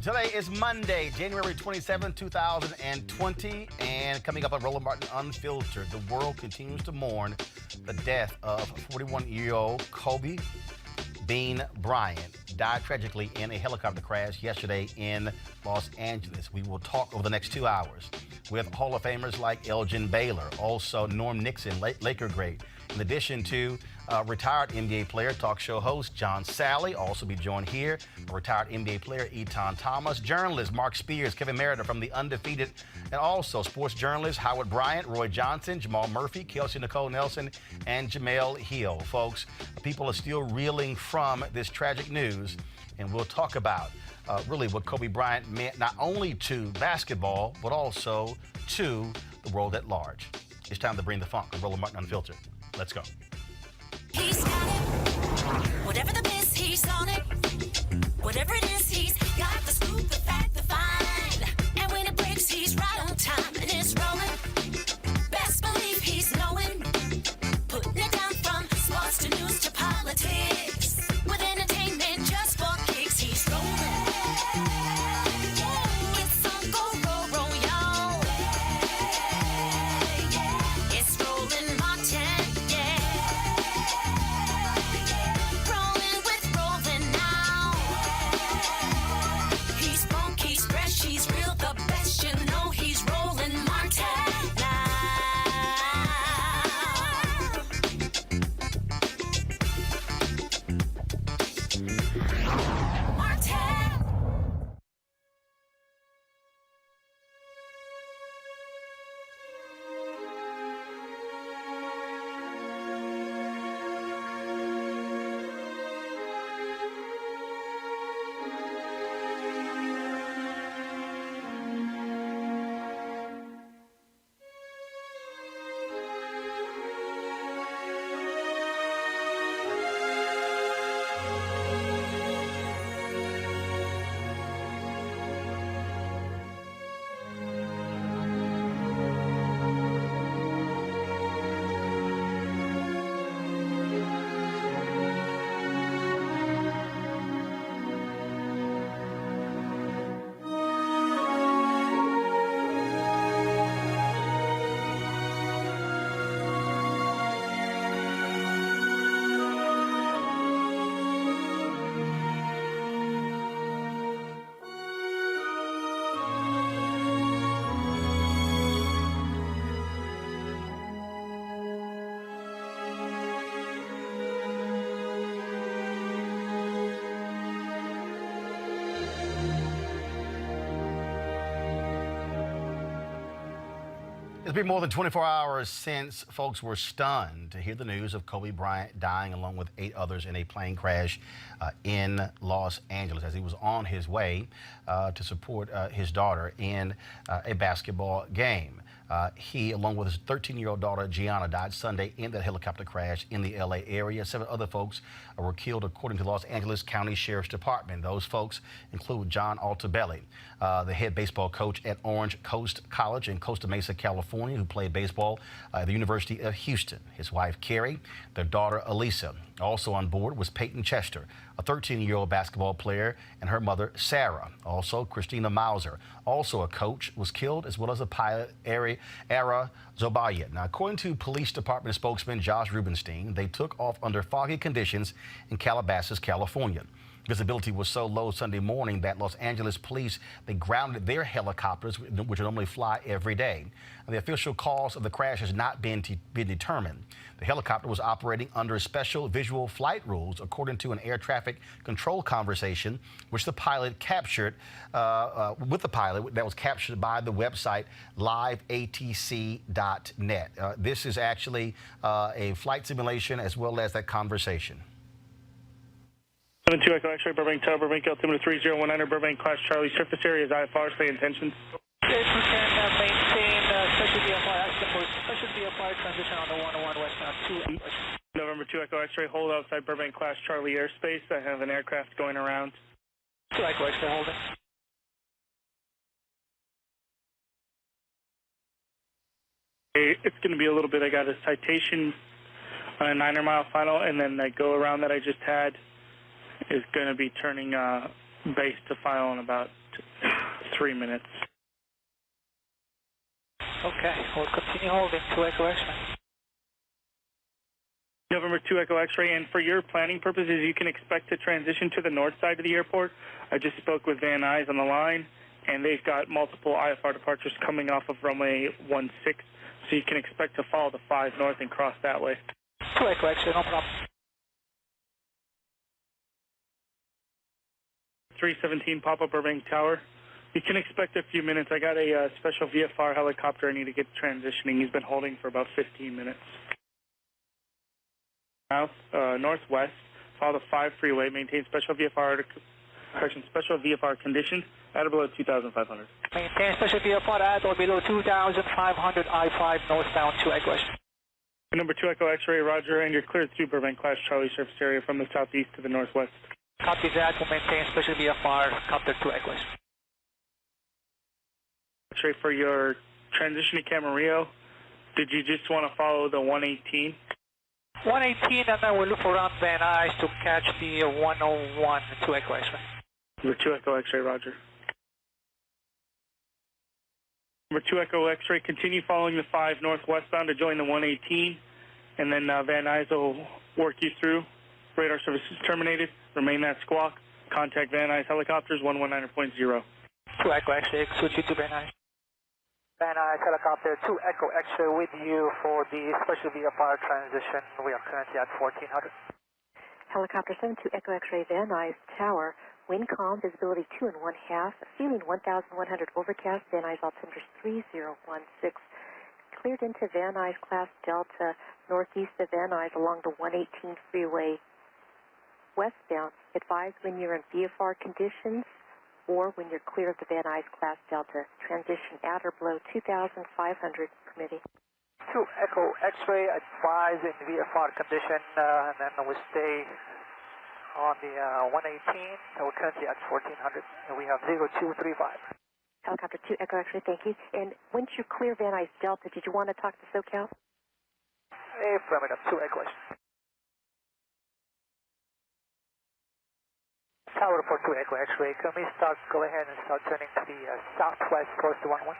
Today is Monday, January 27, 2020, and coming up on Roland Martin Unfiltered, the world continues to mourn the death of 41-year-old Kobe Bryant. Died tragically in a helicopter crash yesterday in Los Angeles. We will talk over the next 2 hours with Hall of Famers like Elgin Baylor, also Norm Nixon, Laker great, in addition to retired NBA player, talk show host John Sally. Also be joined here, retired NBA player Eton Thomas, journalist Mark Spears, Kevin Merida from The Undefeated, and also sports journalists Howard Bryant, Roy Johnson, Jamal Murphy, Kelsey Nicole Nelson, and Jamel Hill. Folks, people are still reeling from this tragic news, and we'll talk about really what Kobe Bryant meant not only to basketball, but also to the world at large. It's time to bring the funk on Roland Martin Unfiltered. Let's go. He's got it. Whatever the miss, he's on it. Whatever it is, he's got the scoop, the fact, the find. And when it breaks, he's right on time and it's rolling. Best believe he's knowing. Putting it down from sports to news to politics. With entertainment just for kicks, he's rolling. It's on go, roll, y'all. It's Roland Martin. He's real, the best, you know he's Roland Martin now. Martin. It's been more than 24 hours since folks were stunned to hear the news of Kobe Bryant dying along with 8 others in a plane crash in Los Angeles as he was on his way to support his daughter in a basketball game. He, along with his 13-year-old daughter, Gianna, died Sunday in that helicopter crash in the L.A. area. 7 other folks were killed, according to Los Angeles County Sheriff's Department. Those folks include John Altobelli, the head baseball coach at Orange Coast College in Costa Mesa, California, who played baseball at the University of Houston. His wife, Carrie, their daughter, Elisa. Also on board was Peyton Chester, a 13-year-old basketball player, and her mother, Sarah. Also, Christina Mauser, also a coach, was killed, as well as a pilot, Ara Zobayet. Now, according to police department spokesman Josh Rubenstein, they took off under foggy conditions in Calabasas, California. Visibility was so low Sunday morning that Los Angeles police, they grounded their helicopters, which normally fly every day. And the official cause of the crash has not been determined. The helicopter was operating under special visual flight rules, according to an air traffic control conversation, which the pilot captured, that was captured by the website liveatc.net. This is actually a flight simulation as well as that conversation. 72 Echo X-ray, Burbank Tower, Burbank altimeter 3019, Burbank class Charlie, surface area is IFR, stay intentions. Maintain special DFR transition on the 101 westbound 2. November 2 Echo X-ray, hold outside Burbank class Charlie airspace. I have an aircraft going around. 2 Echo X-ray, hold it. It's going to be a little bit. I got a citation on a 9-mile final, and then that go around that I just had is going to be turning base to final in about 3 minutes. Okay, we'll continue holding 2 Echo X-ray. November 2 Echo X-ray, and for your planning purposes, you can expect to transition to the north side of the airport. I just spoke with Van Nuys on the line, and they've got multiple IFR departures coming off of runway 16, so you can expect to follow the 5 north and cross that way. 2 Echo X-ray, no problem. 317 Papa Burbank Tower. You can expect a few minutes. I got a special VFR helicopter I need to get transitioning. He's been holding for about 15 minutes. South, northwest, follow the 5 freeway, maintain special VFR conditions at or below 2,500. Maintain special VFR at or below 2,500 I-5 northbound 2 Echo X-ray. Number 2 Echo X-ray, roger, and you're cleared through Burbank Class Charlie surface area from the southeast to the northwest. Copy that, we'll maintain special VFR, copter 2 Echo X-ray. X-ray, for your transition to Camarillo, did you just want to follow the 118? 118, and then we'll loop around Van Nuys to catch the 101 2 Echo X-ray. Number 2 Echo X-ray, roger. Number 2 Echo X-ray, continue following the 5 northwestbound to join the 118, and then Van Nuys will work you through. Radar services terminated. Remain that squawk. Contact Van Nuys helicopters 119.0. 2 Echo X-ray, switch you to Van Nuys. Van Nuys helicopter 2 Echo X-ray with you for the special VFR transition. We are currently at 1400. Helicopter 72 Echo X-ray, Van Nuys Tower. Wind calm, visibility 2 1/2, ceiling 1,100 overcast, Van Nuys altimeter 3016. Cleared into Van Nuys Class Delta, northeast of Van Nuys along the 118 freeway westbound. Advise when you're in VFR conditions or when you're clear of the Van Nuys Class Delta. Transition at or below 2,500 permitting. 2 Echo X-ray, advise in VFR condition, and then we'll stay on the 118, we're currently at 1400, and we have 0235. Helicopter 2 Echo X-ray, thank you. And once you clear Van Nuys Delta, did you want to talk to SoCal? Affirmative, 2 Echo X-ray. Tower for 2 Echo X-ray, can we go ahead and start turning to the southwest close to 11?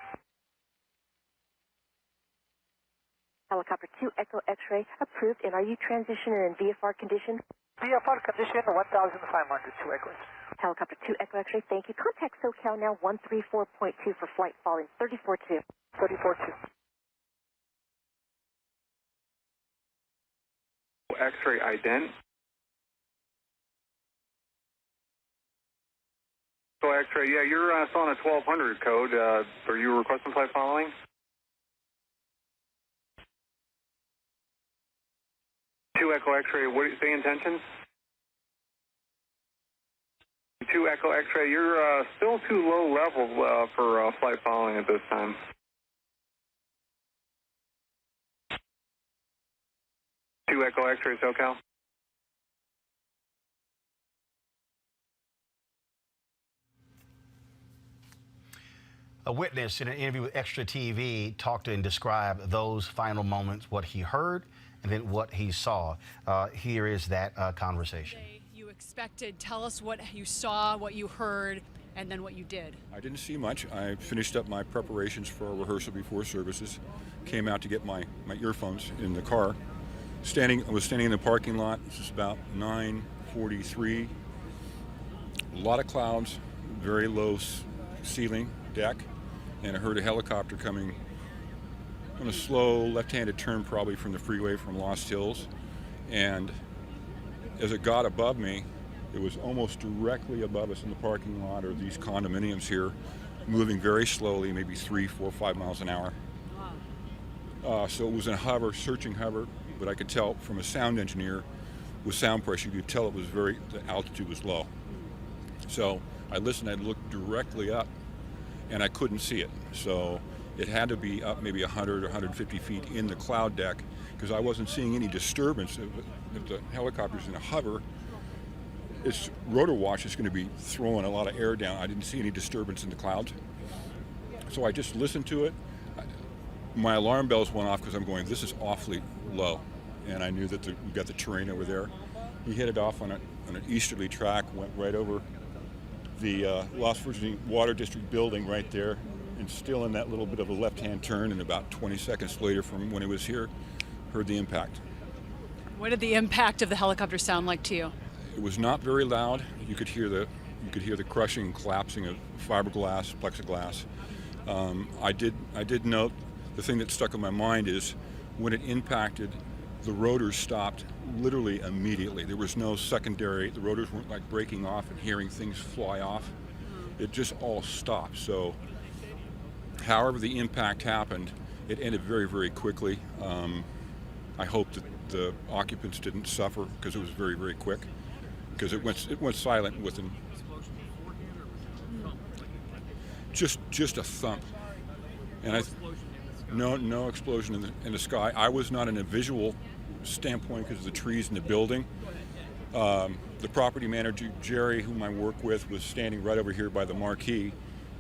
Helicopter 2 Echo X-ray, approved. And are you transitioning in VFR condition? VFR condition 1,500, 2 Echo X-ray. Helicopter 2 Echo X-ray, thank you. Contact SoCal now 134.2 for flight following 34-2. 34-2. X-ray ident. So X-ray, yeah, you're still on a 1200 code. Are you requesting flight following? Two Echo X-ray, what do you say intentions? 2 Echo X-ray, you're still too low level for flight following at this time. Two Echo X-ray, SoCal. A witness in an interview with Extra TV talked and described those final moments, what he heard and then what he saw. Here is that conversation. You expected, tell us what you saw, what you heard, and then what you did. I didn't see much. I finished up my preparations for a rehearsal before services, came out to get my earphones in the car. I was standing in the parking lot. This is about 9:43. A lot of clouds, very low ceiling, deck, and I heard a helicopter coming on a slow left-handed turn, probably from the freeway from Lost Hills. And as it got above me, it was almost directly above us in the parking lot, or these condominiums here, moving very slowly, maybe 3, 4, 5 miles an hour. So it was in a hover, searching hover, but I could tell from a sound engineer with sound pressure, you could tell the altitude was low. So I listened, I looked directly up, and I couldn't see it. So it had to be up maybe 100 or 150 feet in the cloud deck, because I wasn't seeing any disturbance. If the helicopter's in a hover, its rotor wash is going to be throwing a lot of air down. I didn't see any disturbance in the clouds. So I just listened to it. My alarm bells went off because I'm going, this is awfully low. And I knew that we got the terrain over there. He hit it off on an easterly track, went right over the Los Virginia Water District building right there, and still in that little bit of a left-hand turn, and about 20 seconds later from when it was here, heard the impact. What did the impact of the helicopter sound like to you? It was not very loud. You could hear the crushing and collapsing of fiberglass, plexiglass. I did note the thing that stuck in my mind is when it impacted, the rotors stopped literally immediately. There was no secondary. The rotors weren't like breaking off and hearing things fly off. It just all stopped. So, however the impact happened, it ended very, very quickly. I hope that the occupants didn't suffer because it was very, very quick. Because it went silent within just a thump, and no explosion in the sky. I was not in a visual standpoint because of the trees in the building. The property manager Jerry, whom I work with, was standing right over here by the marquee,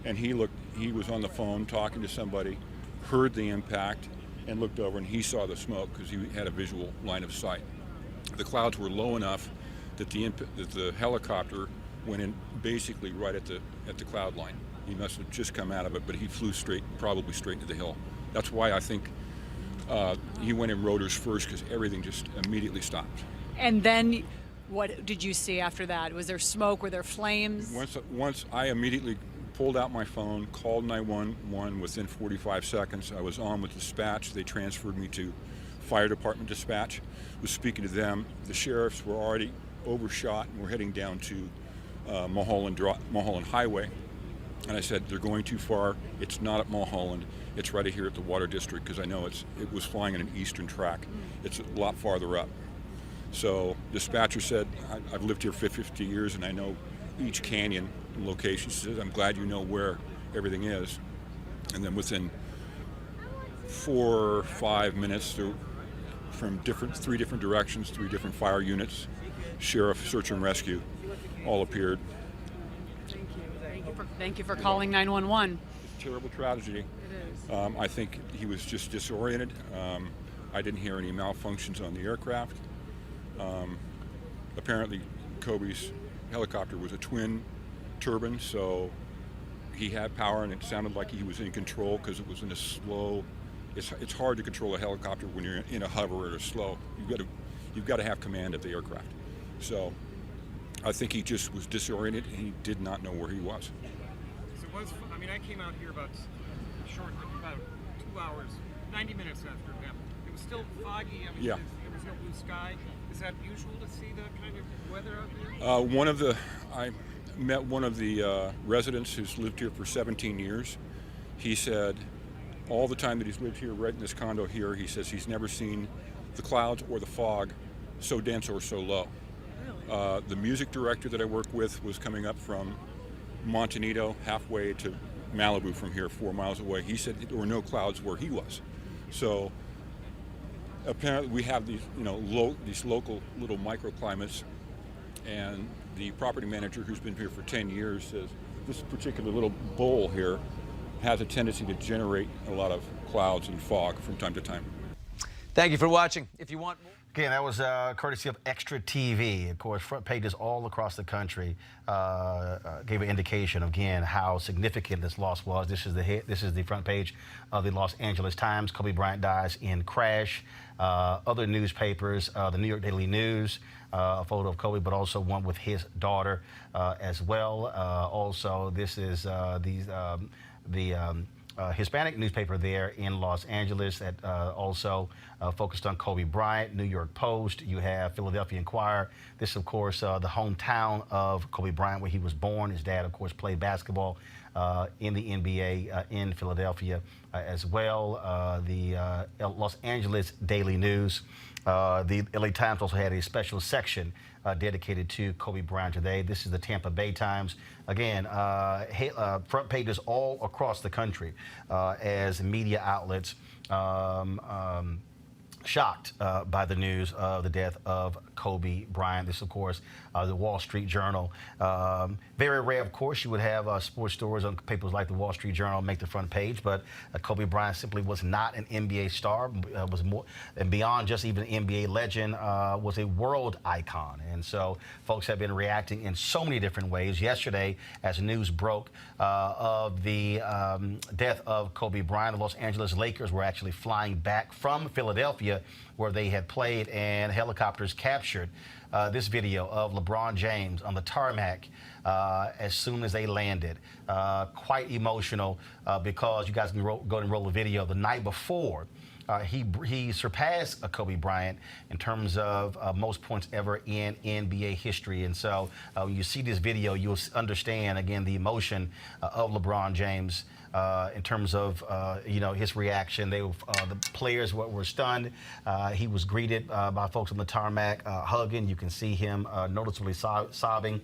and he was on the phone talking to somebody, heard the impact, and looked over, and he saw the smoke because he had a visual line of sight. The clouds were low enough that the helicopter went in basically right at the cloud line. He must have just come out of it, but he flew probably straight into the hill. That's why I think he went in rotors first, because everything just immediately stopped. And then what did you see after that? Was there smoke? Were there flames? Once I immediately pulled out my phone, called 911 within 45 seconds. I was on with dispatch. They transferred me to fire department dispatch. Was speaking to them. The sheriffs were already overshot and were heading down to Mulholland Highway. And I said, they're going too far. It's not at Mulholland. It's right here at the Water District, because I know it was flying in an eastern track. It's a lot farther up. So dispatcher said, I've lived here for 50 years and I know each canyon and location. She said, I'm glad you know where everything is. And then within 4 or 5 minutes, from three different directions, 3 different fire units, sheriff, search and rescue, all appeared. Thank you for calling 911. It's a terrible tragedy. It is. I think he was just disoriented. I didn't hear any malfunctions on the aircraft. Apparently, Kobe's helicopter was a twin turbine, so he had power, and it sounded like he was in control because it was in a slow. It's hard to control a helicopter when you're in a hover or a slow. You've got to have command of the aircraft. So I think he just was disoriented and he did not know where he was. I came out here about 2 hours, 90 minutes after it happened. It was still foggy. Yeah. There was no blue sky. Is that usual to see that kind of weather out there? I met one of the residents who's lived here for 17 years. He said all the time that he's lived here, right in this condo here, he says he's never seen the clouds or the fog so dense or so low. Really? The music director that I work with was coming up from Montanito, halfway to Malibu from here, 4 miles away. He said there were no clouds where he was. So apparently we have these, these local little microclimates, and the property manager, who's been here for 10 years, says this particular little bowl here has a tendency to generate a lot of clouds and fog from time to time. Thank you for watching. If you want more. Again, that was courtesy of Extra TV. Of course, front pages all across the country gave an indication of, again, how significant this loss was. This is the front page of the Los Angeles Times. Kobe Bryant dies in crash. Other newspapers, the New York Daily News, a photo of Kobe, but also one with his daughter as well. Also, this is the Hispanic newspaper there in Los Angeles that also focused on Kobe Bryant. New York Post, you have Philadelphia Inquirer. This, of course, the hometown of Kobe Bryant, where he was born. His dad, of course, played basketball in the NBA in Philadelphia as well. The Los Angeles Daily News. The LA Times also had a special section dedicated to Kobe Bryant today. This is the Tampa Bay Times. Again, front pages all across the country as media outlets shocked by the news of the death of Kobe Bryant. This, of course, the Wall Street Journal. Very rare, of course, you would have sports stories on papers like the Wall Street Journal make the front page, but Kobe Bryant simply was not an NBA star, was more and beyond just even an NBA legend, was a world icon. And so folks have been reacting in so many different ways. Yesterday, as news broke of the death of Kobe Bryant, the Los Angeles Lakers were actually flying back from Philadelphia, where they had played, and helicopters captured this video of LeBron James on the tarmac as soon as they landed. Quite emotional because you guys can go and roll the video. The night before, he surpassed Kobe Bryant in terms of most points ever in NBA history. And so when you see this video, you'll understand, again, the emotion of LeBron James in terms of, his reaction. The players were stunned. He was greeted by folks on the tarmac, hugging. You can see him noticeably sobbing.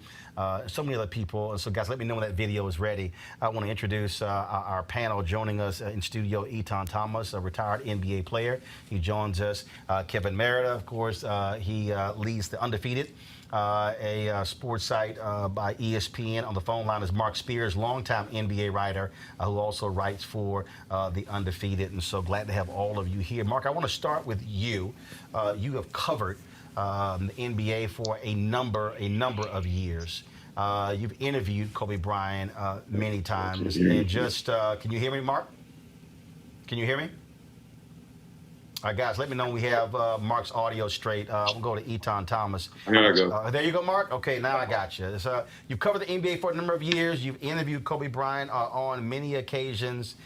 So many other people. And so, guys, let me know when that video is ready. I want to introduce our panel. Joining us in studio, Etan Thomas, a retired NBA player. He joins us. Kevin Merida, of course, he leads the Undefeated, a sports site by ESPN. On the phone line is Mark Spears, longtime NBA writer who also writes for the Undefeated. And so glad to have all of you here. Mark, I want to start with you. You have covered the NBA for a number of years. You've interviewed Kobe Bryant many times. And just, can you hear me, Mark? Can you hear me? All right, guys, let me know when we have Mark's audio straight. We'll go to Etan Thomas. Here I go. There you go, Mark. Okay, now I got you. So, you've covered the NBA for a number of years. You've interviewed Kobe Bryant on many occasions.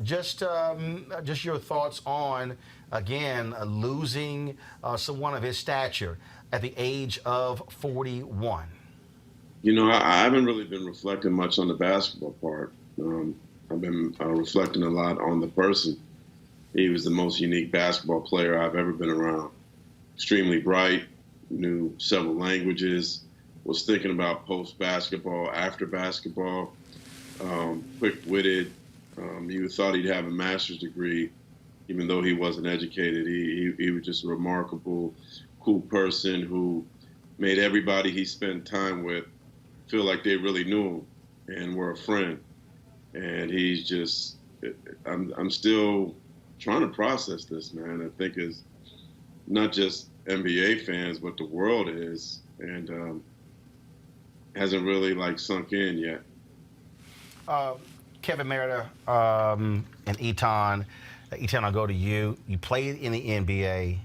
Just your thoughts on, again, losing someone of his stature at the age of 41. You know, I haven't really been reflecting much on the basketball part. I've been reflecting a lot on the person. He was the most unique basketball player I've ever been around. Extremely bright, knew several languages, was thinking about post-basketball, after basketball, quick-witted. You thought he'd have a master's degree, even though he wasn't educated. He was just a remarkable, cool person who made everybody he spent time with feel like they really knew him and were a friend. And he's just, I'm still trying to process this, man. I think it's not just NBA fans, but the world is, and hasn't really sunk in yet. Kevin Merida and Etan, I'll go to you. You played in the NBA,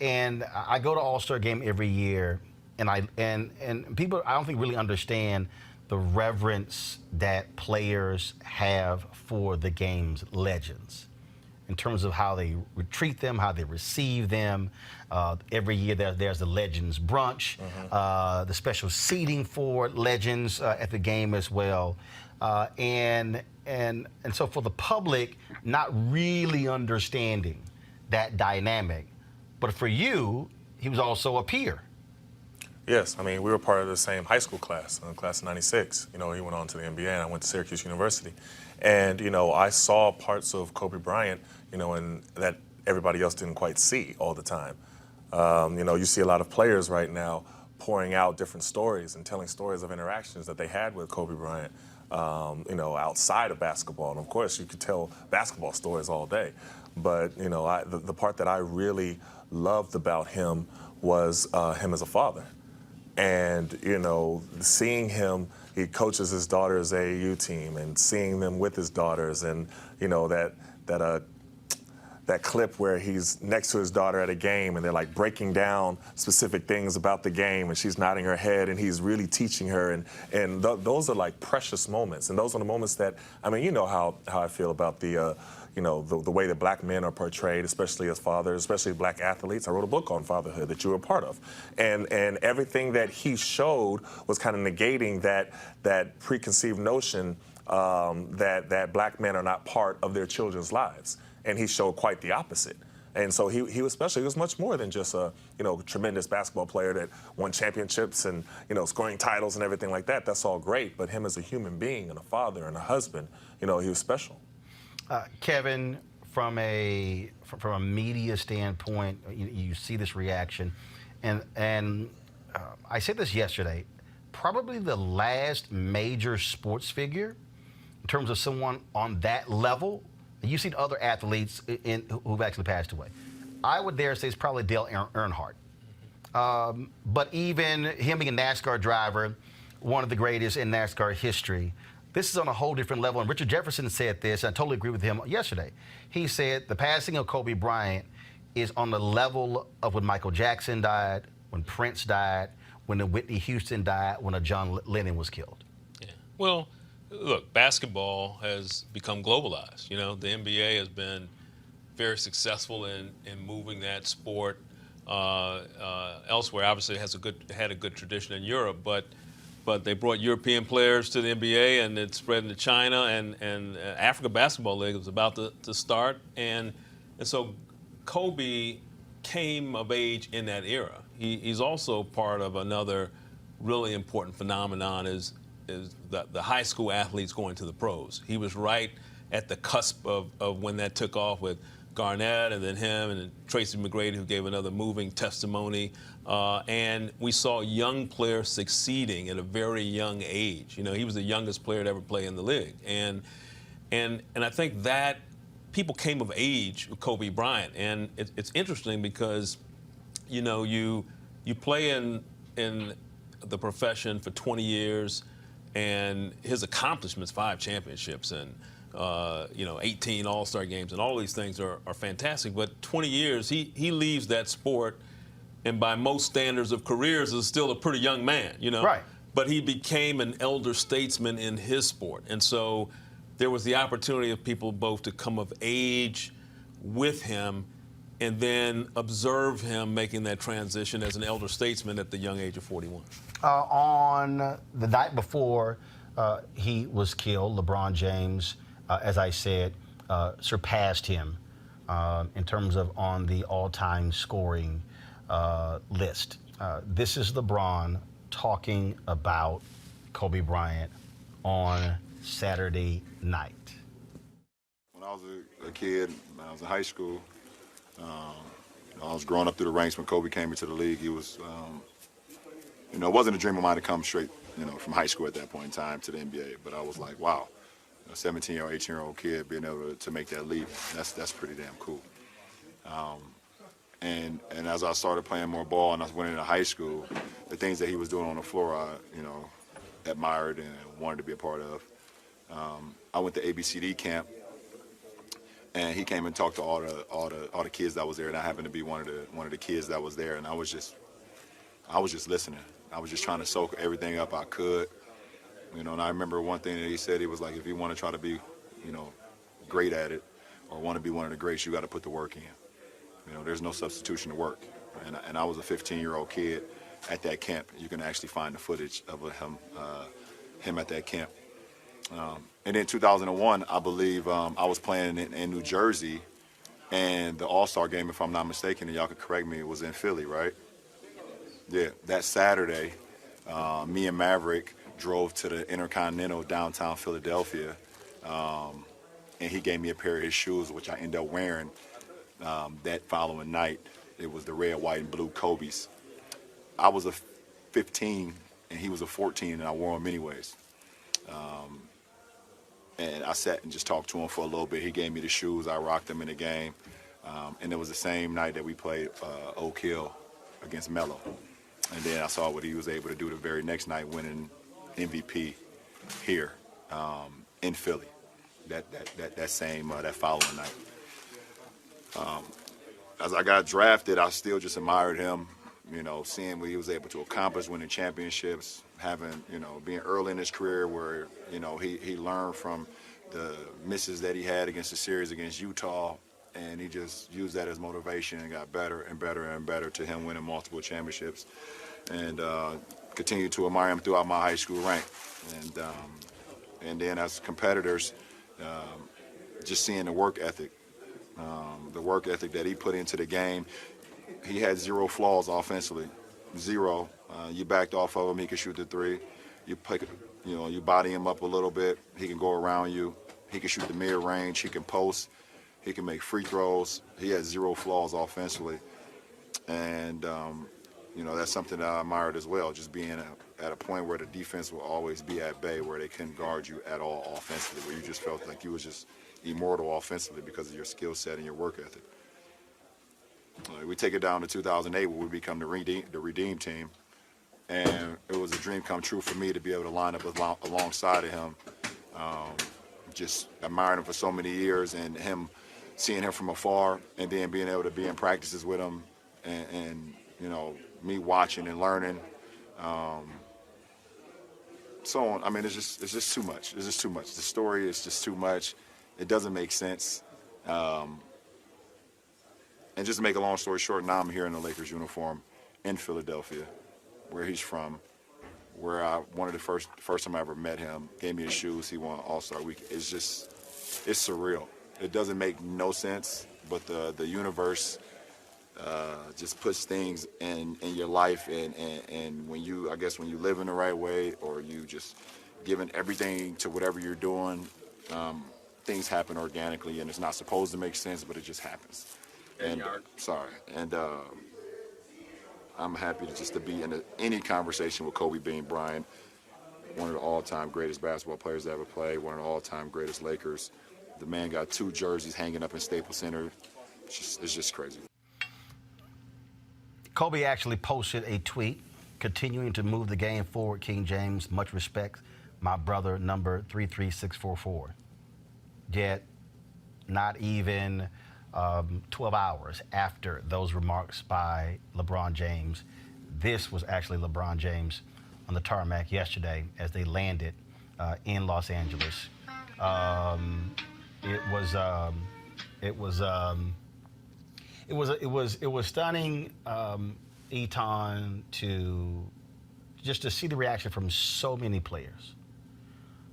and I go to All-Star Game every year, and people I don't think really understand the reverence that players have for the game's legends in terms of how they treat them, how they receive them. Every year there's the Legends Brunch, the special seating for legends at the game as well. And so for the public not really understanding that dynamic, but for you, he was also a peer. Yes, I mean, we were part of the same high school class, class of 96. You know, he went on to the NBA, and I went to Syracuse University. And, you know, I saw parts of Kobe Bryant, you know, and that everybody else didn't quite see all the time. You know, you see a lot of players right now pouring out different stories and telling stories of interactions that they had with Kobe Bryant, you know, outside of basketball. And, of course, you could tell basketball stories all day. But, you know, the part that I really loved about him was him as a father. And, you know, seeing him, he coaches his daughter's AAU team, and seeing them with his daughters, and, you know, that clip where he's next to his daughter at a game and they're like breaking down specific things about the game, and she's nodding her head and he's really teaching her, and those are like precious moments. And those are the moments that, I mean, you know how I feel about the you know, the way that black men are portrayed, especially as fathers, especially black athletes. I wrote a book on fatherhood that you were a part of. And everything that he showed was kind of negating that preconceived notion that black men are not part of their children's lives. And he showed quite the opposite. And so he was much more than just a, you know, tremendous basketball player that won championships and, you know, scoring titles and everything like that. That's all great. But him as a human being and a father and a husband, you know, he was special. Kevin, from a media standpoint, you see this reaction, and I said this yesterday. Probably the last major sports figure in terms of someone on that level. You've seen other athletes who've actually passed away. I would dare say it's probably Dale Earnhardt. But even him being a NASCAR driver, one of the greatest in NASCAR history, this is on a whole different level. And Richard Jefferson said this, and I totally agree with him yesterday. He said the passing of Kobe Bryant is on the level of when Michael Jackson died, when Prince died, when a Whitney Houston died, when a John Lennon was killed. Yeah. Well, look, basketball has become globalized. You know, the NBA has been very successful in moving that sport elsewhere. Obviously, it had a good tradition in Europe, but they brought European players to the NBA, and it spread into China, and Africa Basketball League was about to start, and so Kobe came of age in that era. He's also part of another really important phenomenon is the high school athletes going to the pros. He was right at the cusp of when that took off with Garnett and then him and then Tracy McGrady, who gave another moving testimony. And we saw young players succeeding at a very young age. You know, he was the youngest player to ever play in the league. And I think that people came of age with Kobe Bryant. And it's interesting because, you know, you play in the profession for 20 years, and his accomplishments, 5 championships and 18 All-Star games, and all these things are fantastic. But 20 years, he leaves that sport, and by most standards of careers, is still a pretty young man, you know. Right. But he became an elder statesman in his sport, and so there was the opportunity of people both to come of age with him and then observe him making that transition as an elder statesman at the young age of 41. On the night before he was killed, LeBron James, as I said, surpassed him in terms of on the all-time scoring list. This is LeBron talking about Kobe Bryant on Saturday night. When I was a kid, when I was in high school, I was growing up through the ranks when Kobe came into the league. He was, it wasn't a dream of mine to come straight, from high school at that point in time to the NBA. But I was like, wow, a 17-year-old, 18-year-old kid being able to make that leap, that's pretty damn cool. And as I started playing more ball and I went into high school, the things that he was doing on the floor, I, admired and wanted to be a part of. I went to ABCD camp, and he came and talked to all the kids that was there, and I happened to be one of the kids that was there, and I was just listening. I was just trying to soak everything up I could, and I remember one thing that he said. He was like, if you want to try to be, great at it, or want to be one of the greats, you got to put the work in. There's no substitution to work. And I was a 15-year-old kid at that camp. You can actually find the footage of him at that camp. And in 2001, I believe I was playing in New Jersey, and the All-Star game, if I'm not mistaken, and y'all could correct me, it was in Philly, right? Yeah, that Saturday, me and Maverick drove to the Intercontinental downtown Philadelphia, and he gave me a pair of his shoes, which I ended up wearing that following night. It was the red, white, and blue Kobe's. I was a 15, and he was a 14, and I wore them anyways. And I sat and just talked to him for a little bit. He gave me the shoes. I rocked them in the game. And it was the same night that we played Oak Hill against Melo. And then I saw what he was able to do the very next night, winning MVP here in Philly. That following night. As I got drafted, I still just admired him. Seeing what he was able to accomplish, winning championships, having, being early in his career where, he learned from the misses that he had against the series against Utah, and he just used that as motivation and got better and better and better to him winning multiple championships, and continued to admire him throughout my high school rank. And then as competitors, just seeing the work ethic that he put into the game. He had 0 flaws offensively, 0. You backed off of him, he could shoot the 3. You body him up a little bit, he can go around you. He can shoot the mid-range, he can post. He can make free throws. He has zero flaws offensively. And, you know, that's something that I admired as well, just being at a point where the defense will always be at bay, where they couldn't guard you at all offensively, where you just felt like you was just immortal offensively because of your skill set and your work ethic. We take it down to 2008 where we become the Redeem team. And it was a dream come true for me to be able to line up alongside of him. Just admiring him for so many years, and seeing him from afar, and then being able to be in practices with him, and you know, me watching and learning. So on. I mean, it's just too much. It's just too much. The story is just too much. It doesn't make sense. And just to make a long story short, now I'm here in the Lakers uniform in Philadelphia, where he's from, where one of the first time I ever met him, gave me his shoes, he won All-Star Week. It's surreal. It doesn't make no sense, but the universe just puts things in your life, and when you live in the right way, or you just giving everything to whatever you're doing, things happen organically, and it's not supposed to make sense, but it just happens. And I'm happy to be in any conversation with Kobe Bryant, one of the all-time greatest basketball players to ever play, one of the all-time greatest Lakers. The man got 2 jerseys hanging up in Staples Center. It's just crazy. Kobe actually posted a tweet continuing to move the game forward. King James, much respect, my brother, number 33644. Yet, not even 12 hours after those remarks by LeBron James, this was actually LeBron James on the tarmac yesterday as they landed in Los Angeles. It was stunning, Eton, to see the reaction from so many players.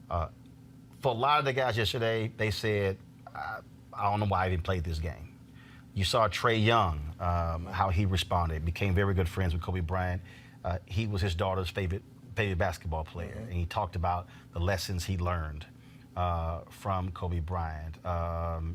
For a lot of the guys yesterday, they said, I don't know why I even played this game. You saw Trae Young, how he responded, became very good friends with Kobe Bryant. He was his daughter's favorite basketball player, and he talked about the lessons he learned from Kobe Bryant.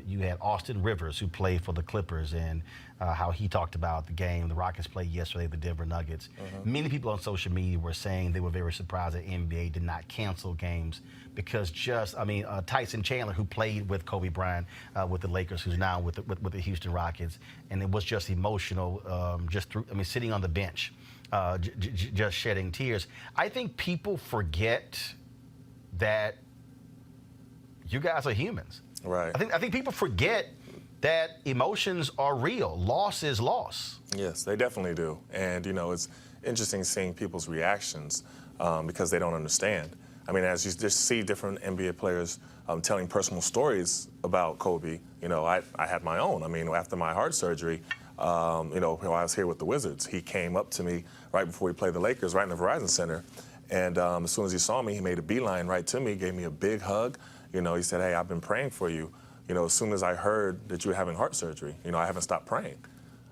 You had Austin Rivers, who played for the Clippers, and how he talked about the game the Rockets played yesterday, the Denver Nuggets. Many people on social media were saying they were very surprised that NBA did not cancel games because Tyson Chandler, who played with Kobe Bryant with the Lakers, who's now with the Houston Rockets, and it was just emotional, sitting on the bench, just shedding tears. I think people forget that you guys are humans. Right. I think people forget that emotions are real. Loss is loss. Yes, they definitely do. And, you know, it's interesting seeing people's reactions because they don't understand. I mean, as you just see different NBA players telling personal stories about Kobe, you know, I had my own. I mean, after my heart surgery, you know, while I was here with the Wizards, he came up to me right before we played the Lakers, right in the Verizon Center. And as soon as he saw me, he made a beeline right to me, gave me a big hug. You know, he said, hey, I've been praying for you. You know, as soon as I heard that you were having heart surgery, you know, I haven't stopped praying.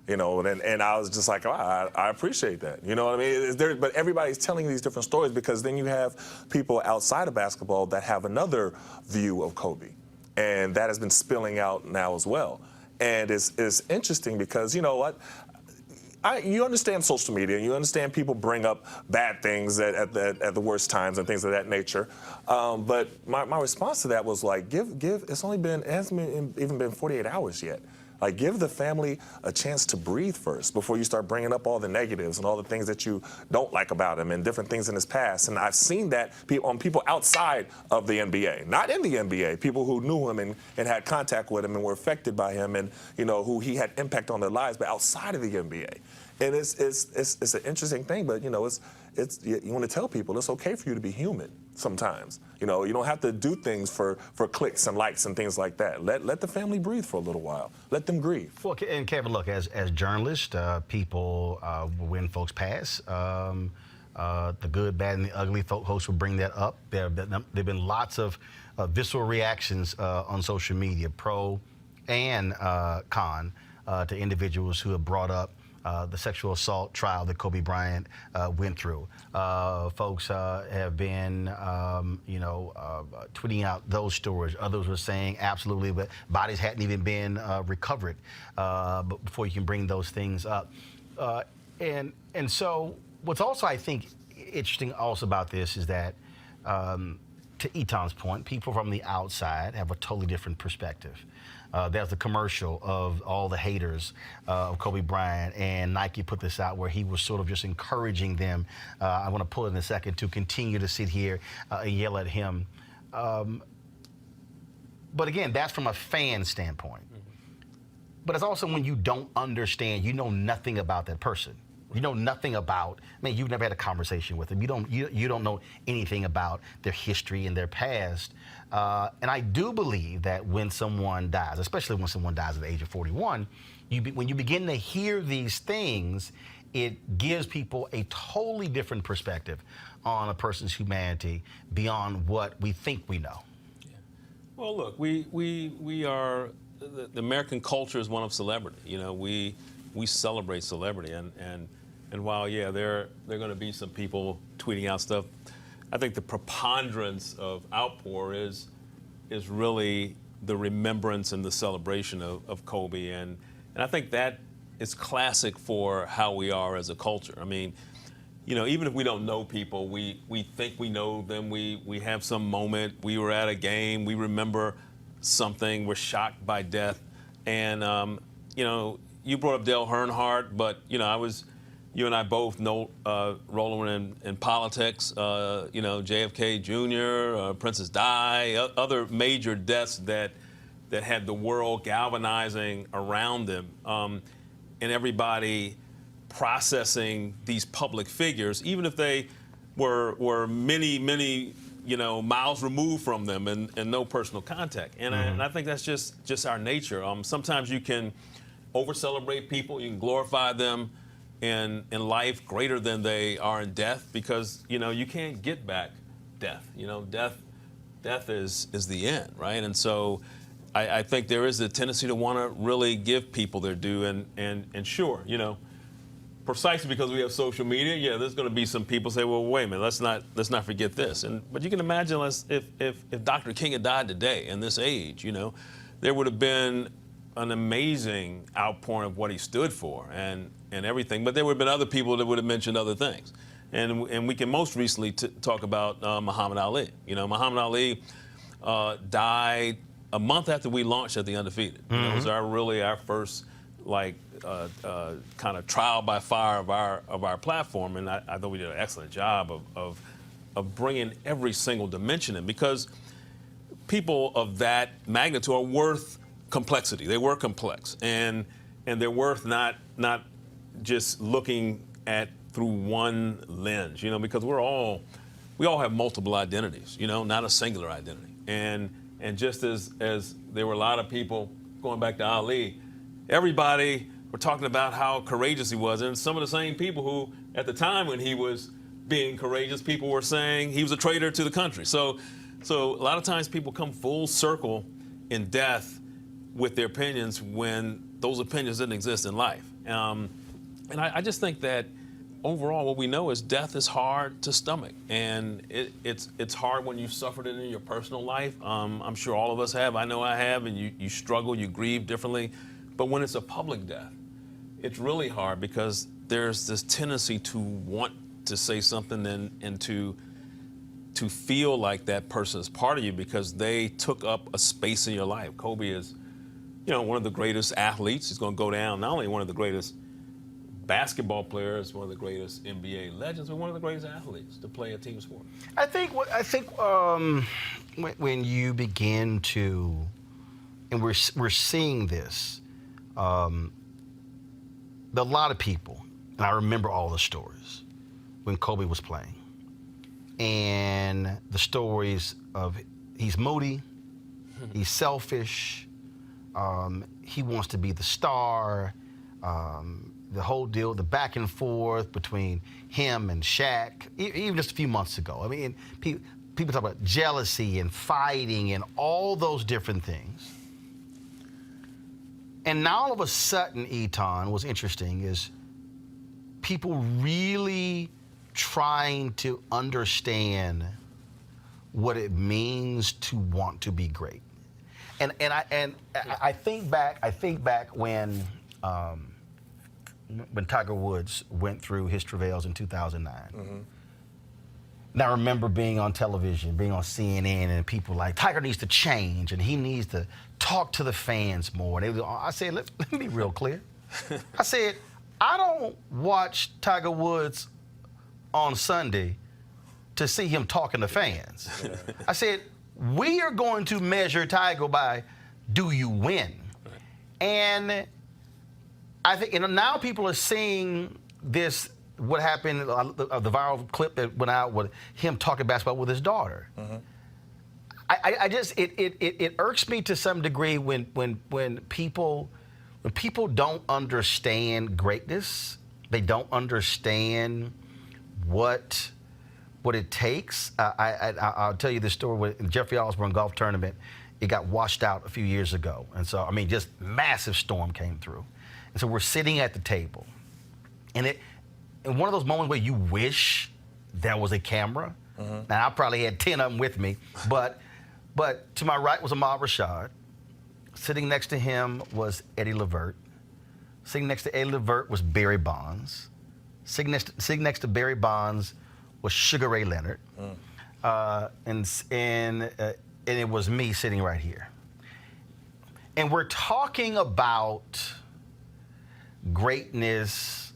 You know, and I was just like, oh, I appreciate that. You know what I mean? But everybody's telling these different stories because then you have people outside of basketball that have another view of Kobe. And that has been spilling out now as well. And it's interesting because, you know what? You understand social media, and you understand people bring up bad things at the worst times and things of that nature. But my response to that was like, it hasn't even been 48 hours yet. Like, give the family a chance to breathe first before you start bringing up all the negatives and all the things that you don't like about him and different things in his past. And I've seen that on people outside of the NBA, not in the NBA, people who knew him and had contact with him and were affected by him and, you know, who he had impact on their lives, but outside of the NBA. And it's an interesting thing, but, you know, you want to tell people it's okay for you to be human sometimes. You know, you don't have to do things for clicks and likes and things like that. Let the family breathe for a little while. Let them grieve. Well, and Kevin, look, as journalists, people, when folks pass, the good, bad, and the ugly, hosts will bring that up. There have been lots of visceral reactions on social media, pro and con, to individuals who have brought up the sexual assault trial that Kobe Bryant went through. Folks have been, tweeting out those stories. Others were saying absolutely, but bodies hadn't even been recovered before you can bring those things up. And so what's also, I think, interesting also about this is that, to Eton's point, people from the outside have a totally different perspective. There's the commercial of all the haters of Kobe Bryant, and Nike put this out where he was sort of just encouraging them. I want to pull it in a second to continue to sit here and yell at him. But again, that's from a fan standpoint. But it's also when you don't understand, you know nothing about that person. You know nothing about, you've never had a conversation with them. You don't know anything about their history and their past. And I do believe that when someone dies, especially when someone dies at the age of 41, when you begin to hear these things, it gives people a totally different perspective on a person's humanity beyond what we think we know. Yeah. Well, look, we are, the American culture is one of celebrity. You know, we celebrate celebrity, and while, yeah, there are going to be some people tweeting out stuff, I think the preponderance of outpour is really the remembrance and the celebration of Kobe, and I think that is classic for how we are as a culture. I mean, you know, even if we don't know people, we think we know them. We have some moment. We were at a game. We remember something. We're shocked by death, and you know, you brought up Dale Earnhardt, but you know, you and I both know Roland in politics, you know, JFK Jr., Princess Di, other major deaths that had the world galvanizing around them, and everybody processing these public figures, even if they were many, you know, miles removed from them and no personal contact. And, I think that's just our nature. Sometimes you can over-celebrate people, you can glorify them in life greater than they are in death, because you know you can't get back death. You know, death is the end, right? And so I think there is a tendency to want to really give people their due, and sure, you know, precisely because we have social media, yeah, there's going to be some people say, well, wait a minute, let's not forget this. But you can imagine if Dr. King had died today in this age, you know, there would have been an amazing outpouring of what he stood for and everything, but there would have been other people that would have mentioned other things. And we can most recently talk about Muhammad Ali. You know, Muhammad Ali died a month after we launched at the Undefeated. You know, it was our first kind of trial by fire of our platform, and I thought we did an excellent job of bringing every single dimension in, because people of that magnitude are worth complexity. They were complex, and they're worth not just looking at through one lens, you know, because we all have multiple identities, you know, not a singular identity. And just as there were a lot of people going back to Ali, everybody were talking about how courageous he was, and some of the same people who, at the time when he was being courageous, people were saying he was a traitor to the country. So a lot of times people come full circle in death with their opinions when those opinions didn't exist in life. And I just think that overall what we know is death is hard to stomach, and it's hard when you've suffered it in your personal life. I'm sure all of us have. I know I have, and you struggle, you grieve differently. But when it's a public death, it's really hard, because there's this tendency to want to say something and to feel like that person is part of you because they took up a space in your life. Kobe is, you know, one of the greatest athletes. He's going to go down not only one of the greatest basketball players, one of the greatest NBA legends, but one of the greatest athletes to play a team sport. I think when you begin to, and we're seeing this, a lot of people, and I remember all the stories when Kobe was playing, and the stories of he's moody, he's selfish, he wants to be the star, the whole deal, the back and forth between him and Shaq, even just a few months ago. I mean, people talk about jealousy and fighting and all those different things. And now all of a sudden, Eton, what's interesting is people really trying to understand what it means to want to be great. And I think back when Tiger Woods went through his travails in 2009. Mm-hmm. And I remember being on television, being on CNN, and people like, Tiger needs to change, and he needs to talk to the fans more. I said, let me be real clear. I said, I don't watch Tiger Woods on Sunday to see him talking to fans. Yeah. I said, we are going to measure Tiger by, do you win? Right. And I think, now people are seeing this, what happened, the viral clip that went out with him talking basketball with his daughter. Mm-hmm. I just, it irks me to some degree when people don't understand greatness, they don't understand what it takes. I'll tell you this story with the Jeffrey Osborne golf tournament. It got washed out a few years ago. And so, just massive storm came through. And so we're sitting at the table. And one of those moments where you wish there was a camera. Mm-hmm. Now, I probably had 10 of them with me. But to my right was Ahmad Rashad. Sitting next to him was Eddie Levert. Sitting next to Eddie Levert was Barry Bonds. Sitting next to Barry Bonds was Sugar Ray Leonard. And it was me sitting right here. And we're talking about greatness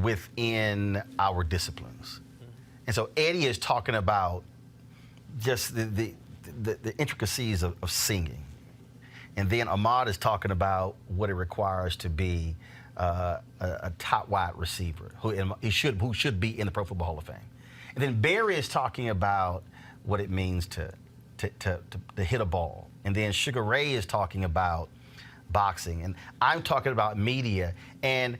within our disciplines. And so Eddie is talking about just the intricacies of singing. And then Ahmad is talking about what it requires to be a top wide receiver who should be in the Pro Football Hall of Fame. And then Barry is talking about what it means to hit a ball. And then Sugar Ray is talking about boxing. And I'm talking about media. And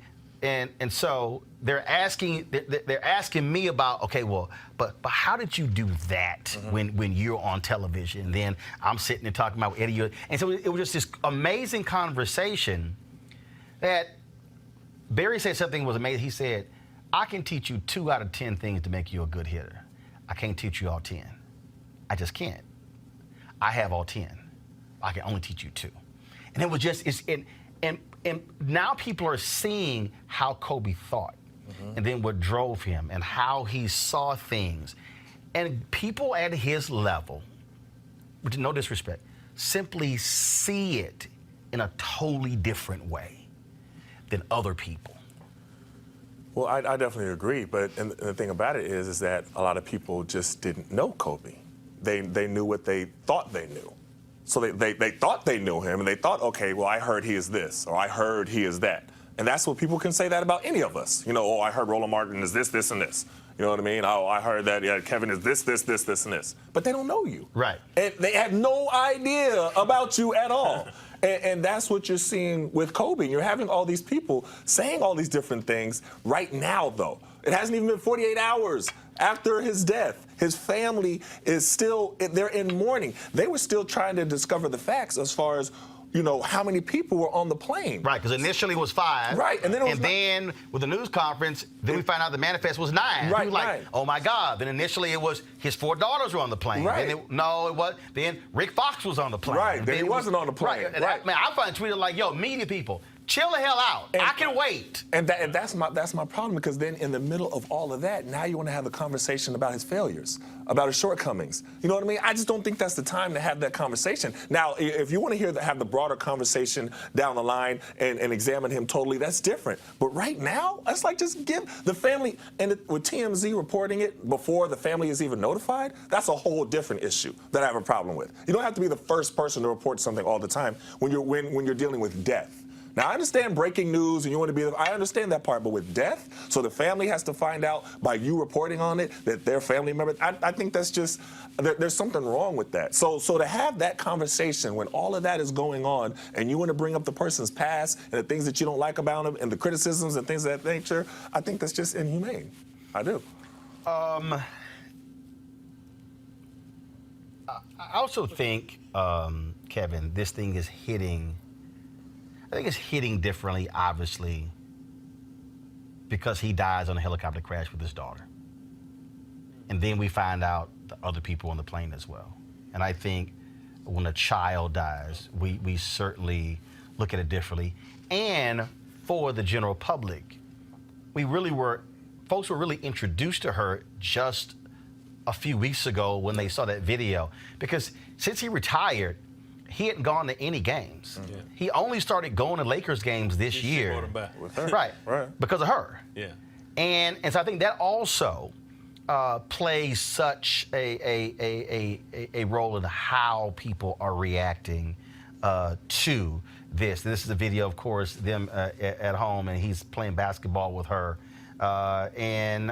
so they're asking me about, okay, well, but how did you do that mm-hmm. when you're on television? And then I'm sitting and talking about Eddie. And so it was just this amazing conversation that Barry said something was amazing. He said, I can teach you 2 out of 10 things to make you a good hitter. I can't teach you all 10. I just can't. I have all 10. I can only teach you 2. And it was just, and now people are seeing how Kobe thought mm-hmm. and then what drove him and how he saw things. And people at his level, with no disrespect, simply see it in a totally different way than other people. Well, I definitely agree, but and the thing about it is that a lot of people just didn't know Kobe. They knew what they thought they knew. So they thought they knew him, and they thought, okay, well, I heard he is this, or I heard he is that. And that's what people can say that about any of us. Oh, I heard Roland Martin is this, this, and this. You know what I mean? Oh, I heard that Kevin is this, this, this, this, and this. But they don't know you. Right. And they have no idea about you at all. And that's what you're seeing with Kobe. You're having all these people saying all these different things right now, though. It hasn't even been 48 hours after his death. His family is still, they're in mourning. They were still trying to discover the facts as far as, how many people were on the plane. Right, because initially it was 5. Right, and then it was then with the news conference, then we find out the manifest was 9. Right, he was like, oh my God. Then initially it was his 4 daughters were on the plane. Right. Then it was. Then Rick Fox was on the plane. Right, then he wasn't on the plane. Right. Right. Man, I find tweeted like, yo, media people, chill the hell out. I can wait. And that's my problem, because then in the middle of all of that, now you want to have a conversation about his failures, about his shortcomings. You know what I mean? I just don't think that's the time to have that conversation. Now, if you want to have the broader conversation down the line and examine him totally, that's different. But right now, that's like just give the family, and with TMZ reporting it before the family is even notified, that's a whole different issue that I have a problem with. You don't have to be the first person to report something all the time when you're dealing with death. Now, I understand breaking news and you want to be, I understand that part, but with death, so the family has to find out by you reporting on it that their family member, I think that's just, there's something wrong with that. So to have that conversation when all of that is going on and you want to bring up the person's past and the things that you don't like about them and the criticisms and things of that nature, I think that's just inhumane. I do. I also think, Kevin, this thing is hitting, I think it's hitting differently, obviously, because he dies on a helicopter crash with his daughter. And then we find out the other people on the plane as well. And I think when a child dies, we certainly look at it differently. And for the general public, folks were really introduced to her just a few weeks ago when they saw that video. Because since he retired, he hadn't gone to any games. Yeah. He only started going to Lakers games this year. With her. Right. Because of her. Yeah. And so I think that also plays such a role in how people are reacting to this. This is a video, of course, them at home, and he's playing basketball with her. And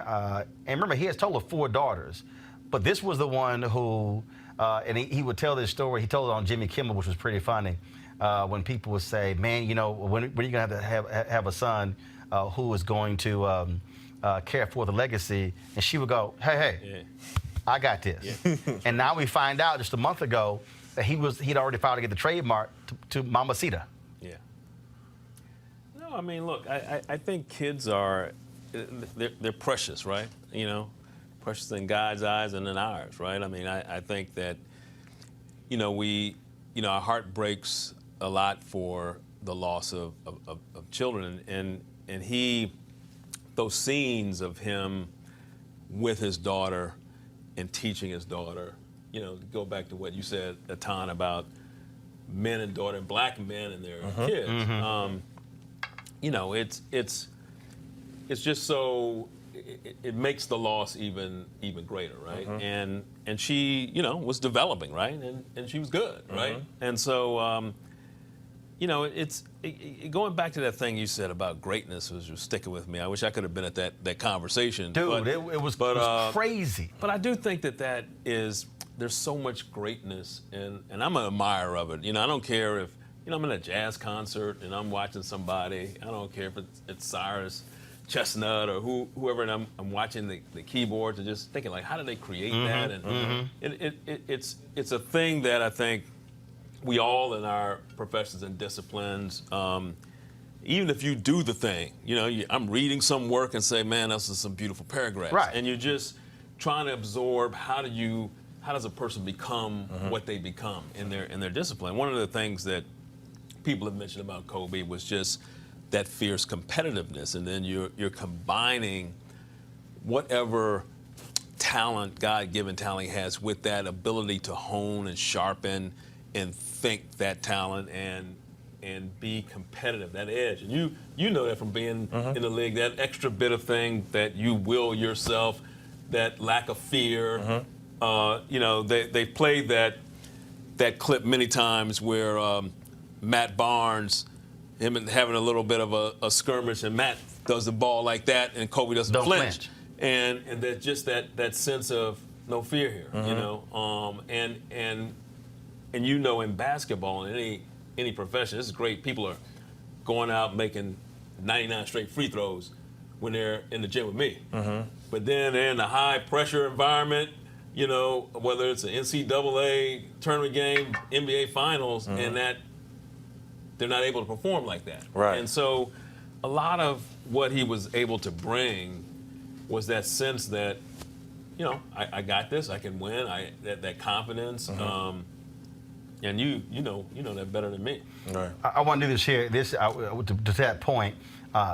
remember, he has a total of 4 daughters, but this was the one who, and he would tell this story. He told it on Jimmy Kimmel, which was pretty funny. When people would say, "Man, you know, when are you gonna have a son who is going to care for the legacy?" And she would go, "Hey, I got this." Yeah. And now we find out just a month ago that he'd already filed to get the trademark to Mamacita. Yeah. No, I mean, look, I think kids are, they're precious, right? You know, precious in God's eyes and in ours, right? I mean, I think that, you know, our heart breaks a lot for the loss of children, and those scenes of him with his daughter and teaching his daughter, you know, go back to what you said, Atan, about men and daughter, black men and their kids. Mm-hmm. You know, it's just so it makes the loss even greater, right? And she, you know, was developing, right? And she was good, right? And so, you know, going back to that thing you said about greatness was sticking with me. I wish I could have been at that conversation. Dude, but, it was crazy. But I do think that there's so much greatness, and I'm an admirer of it. You know, I don't care if, you know, I'm in a jazz concert and I'm watching somebody. I don't care if it's Cyrus Chestnut or whoever, and I'm watching the keyboards and just thinking, like, how did they create that? And it's a thing that I think we all in our professions and disciplines, even if you do the thing, you know, I'm reading some work and say, man, this is some beautiful paragraphs. Right. And you're just trying to absorb how does a person become what they become in their discipline. One of the things that people have mentioned about Kobe was just that fierce competitiveness, and then you're combining whatever talent, God-given talent he has, with that ability to hone and sharpen and think that talent and be competitive, that edge. And you know that from being in the league, that extra bit of thing that you will yourself, that lack of fear. You know, they played that clip many times where Matt Barnes, him having a little bit of a skirmish, and Matt does the ball like that, and Kobe doesn't flinch. And that just that sense of no fear here, you know. And you know, in basketball, in any profession, this is great. People are going out making 99 straight free throws when they're in the gym with me. But then they're in a high pressure environment, you know, whether it's an NCAA tournament game, NBA finals, and that they're not able to perform like that. Right. And so a lot of what he was able to bring was that sense that, you know, I got this, I can win, that confidence. And you know that better than me. Right. I want to do this here. To that point,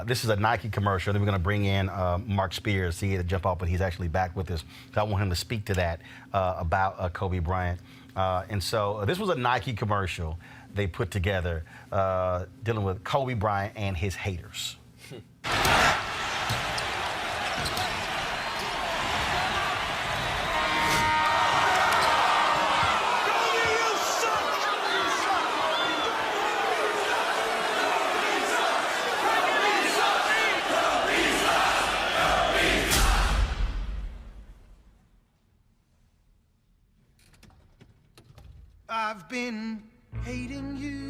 this is a Nike commercial. Then we're going to bring in Mark Spears. He had to jump off, but he's actually back with us. So I want him to speak to that about Kobe Bryant. And so this was a Nike commercial they put together dealing with Kobe Bryant and his haters. I've been hating you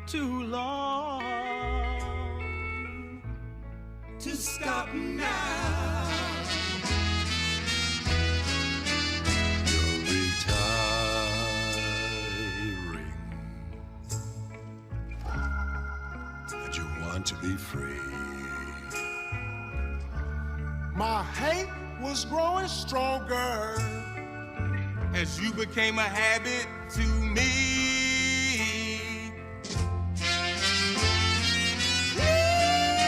too long to stop now. You're retiring fun to be free. My hate was growing stronger as you became a habit to me.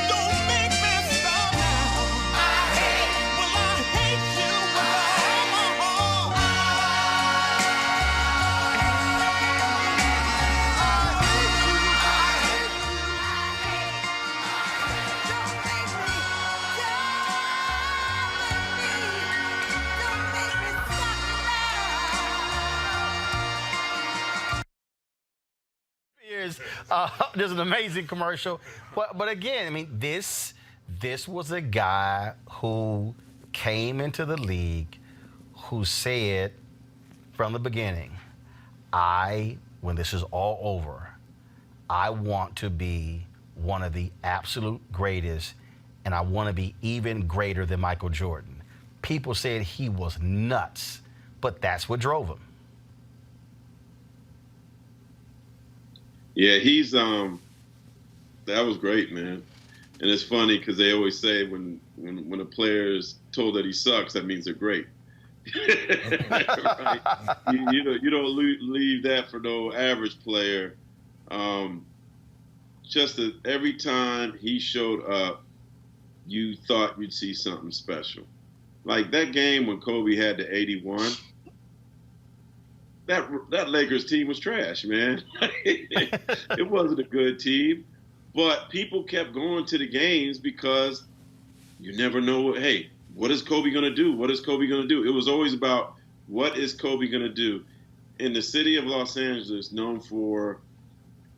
Don't make me stop now. I hate you with all my heart. There's an amazing commercial, but again, I mean, this was a guy who came into the league, who said from the beginning, when this is all over, I want to be one of the absolute greatest, and I want to be even greater than Michael Jordan. People said he was nuts, but that's what drove him. Yeah, he's that was great, man. And it's funny because they always say when a player is told that he sucks, that means they're great. Right? You don't leave that for no average player. Just that every time he showed up, you thought you'd see something special. Like that game when Kobe had the 81. That Lakers team was trash, man. It wasn't a good team, but people kept going to the games because you never know. Hey, what is Kobe going to do? What is Kobe going to do? It was always about what is Kobe going to do. In the city of Los Angeles, known for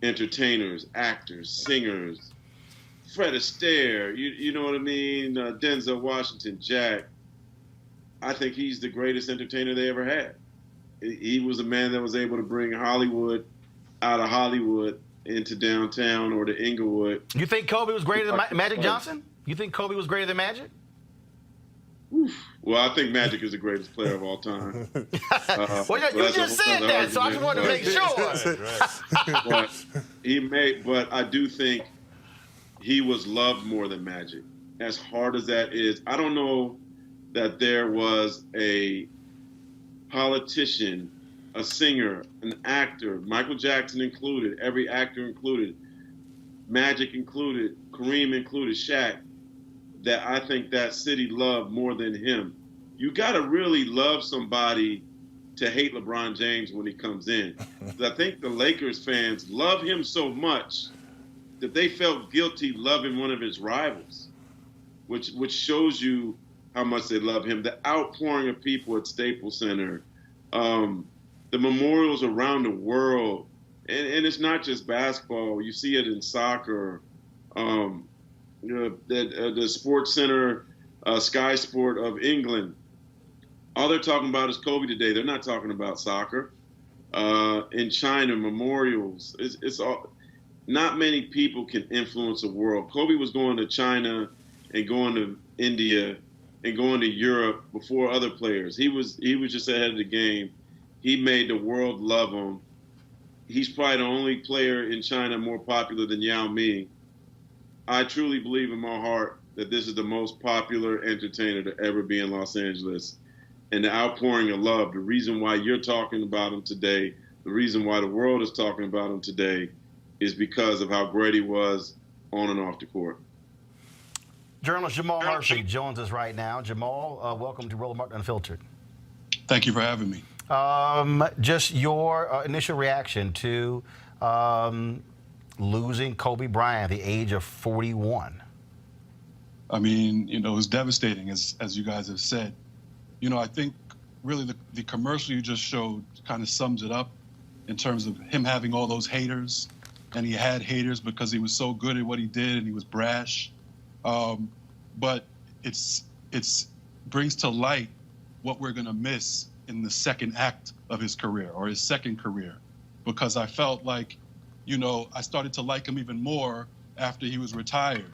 entertainers, actors, singers, Fred Astaire, you know what I mean? Denzel Washington, Jack. I think he's the greatest entertainer they ever had. He was a man that was able to bring Hollywood out of Hollywood into downtown or to Inglewood. You think Kobe was greater than Magic Johnson? You think Kobe was greater than Magic? Well, I think Magic is the greatest player of all time. Well, you just said that, so I just wanted to make sure. But I do think he was loved more than Magic. As hard as that is, I don't know that there was a politician, a singer, an actor, Michael Jackson included, every actor included, Magic included, Kareem included, Shaq, that I think that city loved more than him. You got to really love somebody to hate LeBron James when he comes in. I think the Lakers fans love him so much that they felt guilty loving one of his rivals, which shows you how much they love him. The outpouring of people at Staples Center, the memorials around the world, and it's not just basketball. You see it in soccer. The Sports Center, Sky Sport of England, all they're talking about is Kobe today. They're not talking about soccer. In China, memorials. It's all. Not many people can influence the world. Kobe was going to China and going to India and going to Europe before other players. He was just ahead of the game. He made the world love him. He's probably the only player in China more popular than Yao Ming. I truly believe in my heart that this is the most popular entertainer to ever be in Los Angeles. And the outpouring of love, the reason why you're talking about him today, the reason why the world is talking about him today is because of how great he was on and off the court. Journalist Jamal Murphy joins us right now. Jamal, welcome to Roland Martin Unfiltered. Thank you for having me. Just your initial reaction to losing Kobe Bryant at the age of 41. I mean, it was devastating, as you guys have said. I think really the commercial you just showed kind of sums it up in terms of him having all those haters. And he had haters because he was so good at what he did and he was brash. But it's brings to light what we're going to miss in the second act of his career or his second career, because I felt like, I started to like him even more after he was retired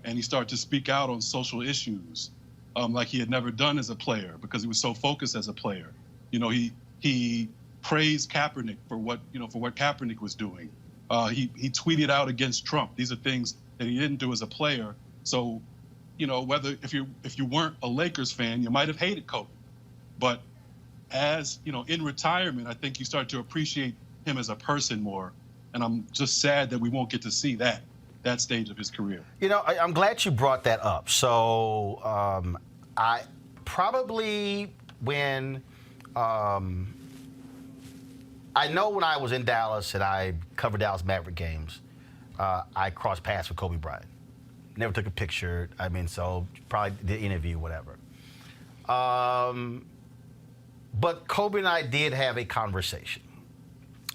and he started to speak out on social issues like he had never done as a player because he was so focused as a player. He praised Kaepernick for what Kaepernick was doing. He tweeted out against Trump. These are things that he didn't do as a player. So, whether if you weren't a Lakers fan, you might have hated Kobe. But as, in retirement, I think you start to appreciate him as a person more. And I'm just sad that we won't get to see that stage of his career. I'm glad you brought that up. So I probably when I know when I was in Dallas and I covered Dallas Maverick games, I crossed paths with Kobe Bryant. Never took a picture. So probably did interview, whatever. But Kobe and I did have a conversation.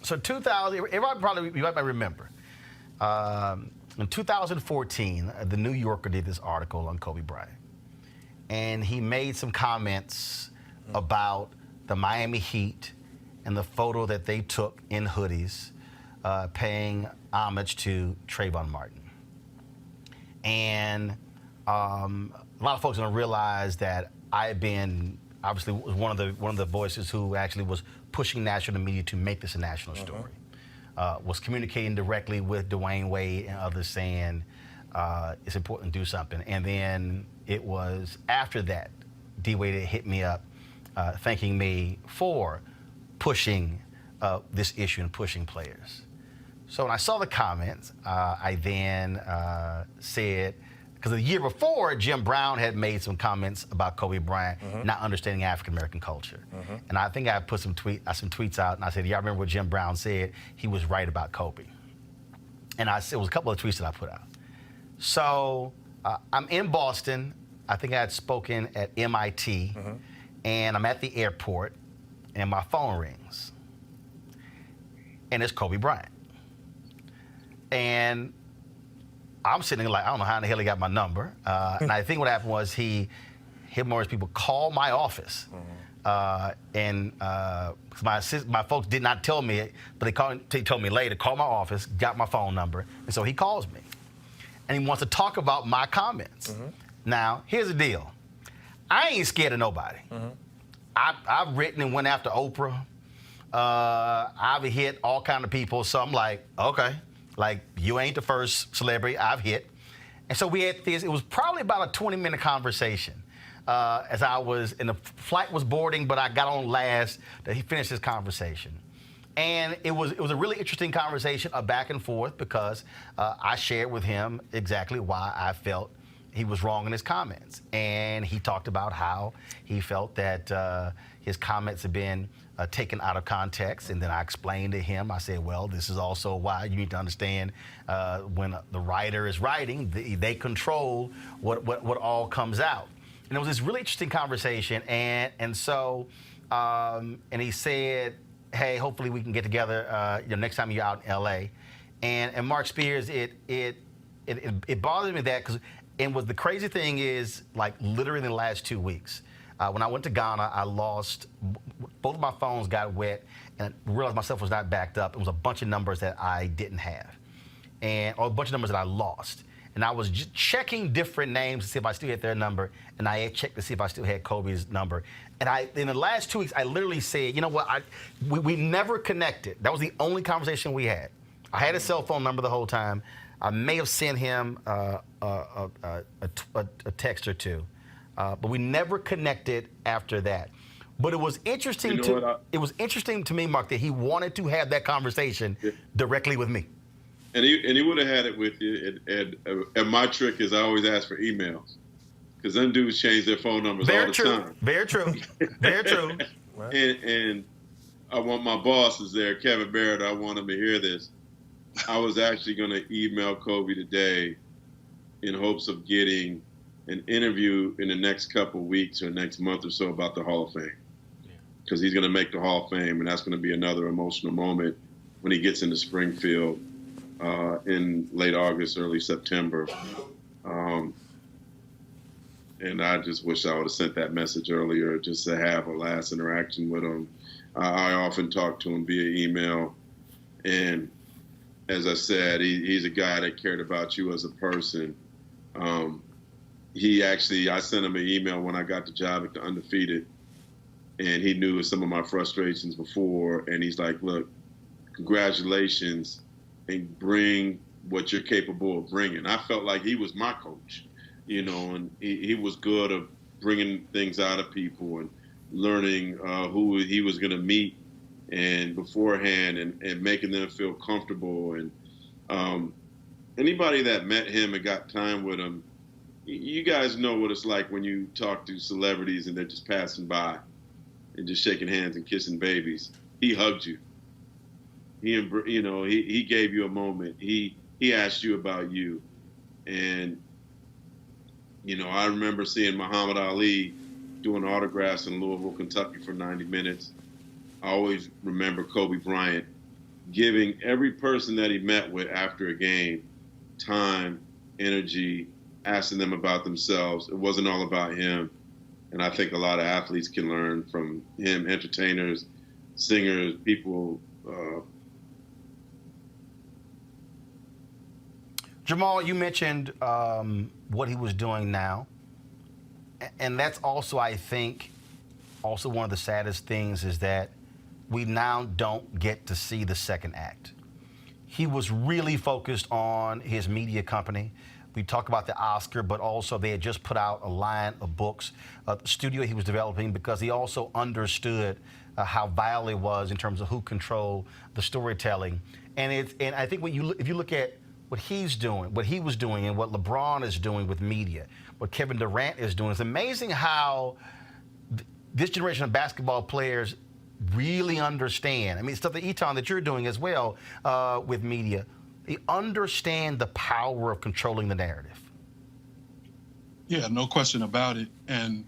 So 2000, you might remember. In 2014, the New Yorker did this article on Kobe Bryant. And he made some comments about the Miami Heat and the photo that they took in hoodies, paying homage to Trayvon Martin. And a lot of folks don't realize that I've been obviously one of the voices who actually was pushing national media to make this a national story. Was communicating directly with Dwayne Wade and others saying it's important to do something. And then it was after that, D. Wade hit me up thanking me for pushing this issue and pushing players. So when I saw the comments, I then said, because the year before, Jim Brown had made some comments about Kobe Bryant not understanding African-American culture. And I think I put some tweets out, and I said, y'all remember what Jim Brown said? He was right about Kobe. And I said, it was a couple of tweets that I put out. So I'm in Boston. I think I had spoken at MIT, and I'm at the airport, and my phone rings. And it's Kobe Bryant. And I'm sitting like, I don't know how in the hell he got my number. And I think what happened was him or his people called my office. And my folks did not tell me it, but they told me later, called my office, got my phone number. And so he calls me. And he wants to talk about my comments. Now, here's the deal. I ain't scared of nobody. I've written and went after Oprah. I've hit all kind of people. So I'm like, okay. Like, you ain't the first celebrity I've hit. And so we had this, it was probably about a 20-minute conversation as I was, and the flight was boarding, but I got on last that he finished his conversation. And it was a really interesting conversation, a back and forth, because I shared with him exactly why I felt he was wrong in his comments. And he talked about how he felt that his comments had been taken out of context, and then I explained to him, I said, well, this is also why you need to understand when the writer is writing, they control what all comes out. And it was this really interesting conversation, and so he said, hey, hopefully we can get together next time you're out in LA. And Mark Spears, it bothered me that, because the crazy thing is, like, literally in the last 2 weeks, when I went to Ghana, I lost, both of my phones got wet, and I realized my stuff was not backed up. It was a bunch of numbers that I didn't have, or a bunch of numbers that I lost. And I was just checking different names to see if I still had their number, and I had checked to see if I still had Kobe's number. And in the last 2 weeks, I literally said, you know what, we never connected. That was the only conversation we had. I had his cell phone number the whole time. I may have sent him a text or two. But we never connected after that. But it was interesting it was interesting to me, Mark, that he wanted to have that conversation directly with me. And he would have had it with you. And my trick is I always ask for emails, because them dudes change their phone numbers all the time. Very true. Very true. And I want my bosses there, Kevin Barrett. I want him to hear this. I was actually going to email Kobe today in hopes of getting an interview in the next couple of weeks or next month or so about the Hall of Fame, because he's going to make the Hall of Fame, and that's going to be another emotional moment when he gets into Springfield in late August, early September. And I just wish I would have sent that message earlier, just to have a last interaction with him. I often talk to him via email, and as I said, he's a guy that cared about you as a person. I sent him an email when I got the job at the Undefeated, and he knew some of my frustrations before, and he's like, look, congratulations and bring what you're capable of bringing. I felt like he was my coach, and he was good at bringing things out of people and learning who he was going to meet and beforehand and making them feel comfortable. And anybody that met him and got time with him, you guys know what it's like when you talk to celebrities and they're just passing by and just shaking hands and kissing babies. He hugged you. He gave you a moment. He asked you about you. And, I remember seeing Muhammad Ali doing autographs in Louisville, Kentucky for 90 minutes. I always remember Kobe Bryant giving every person that he met with after a game time, energy, asking them about themselves. It wasn't all about him. And I think a lot of athletes can learn from him, entertainers, singers, people. Jamal, you mentioned what he was doing now. And that's also, I think, also one of the saddest things is that we now don't get to see the second act. He was really focused on his media company. We talk about the Oscar, but also they had just put out a line of books, the studio he was developing, because he also understood how vital it was in terms of who controlled the storytelling. And I think if you look at what he's doing, what he was doing, and what LeBron is doing with media, what Kevin Durant is doing, it's amazing how this generation of basketball players really understand. I mean, stuff that Eton, that you're doing as well with media, they understand the power of controlling the narrative. Yeah, no question about it. And,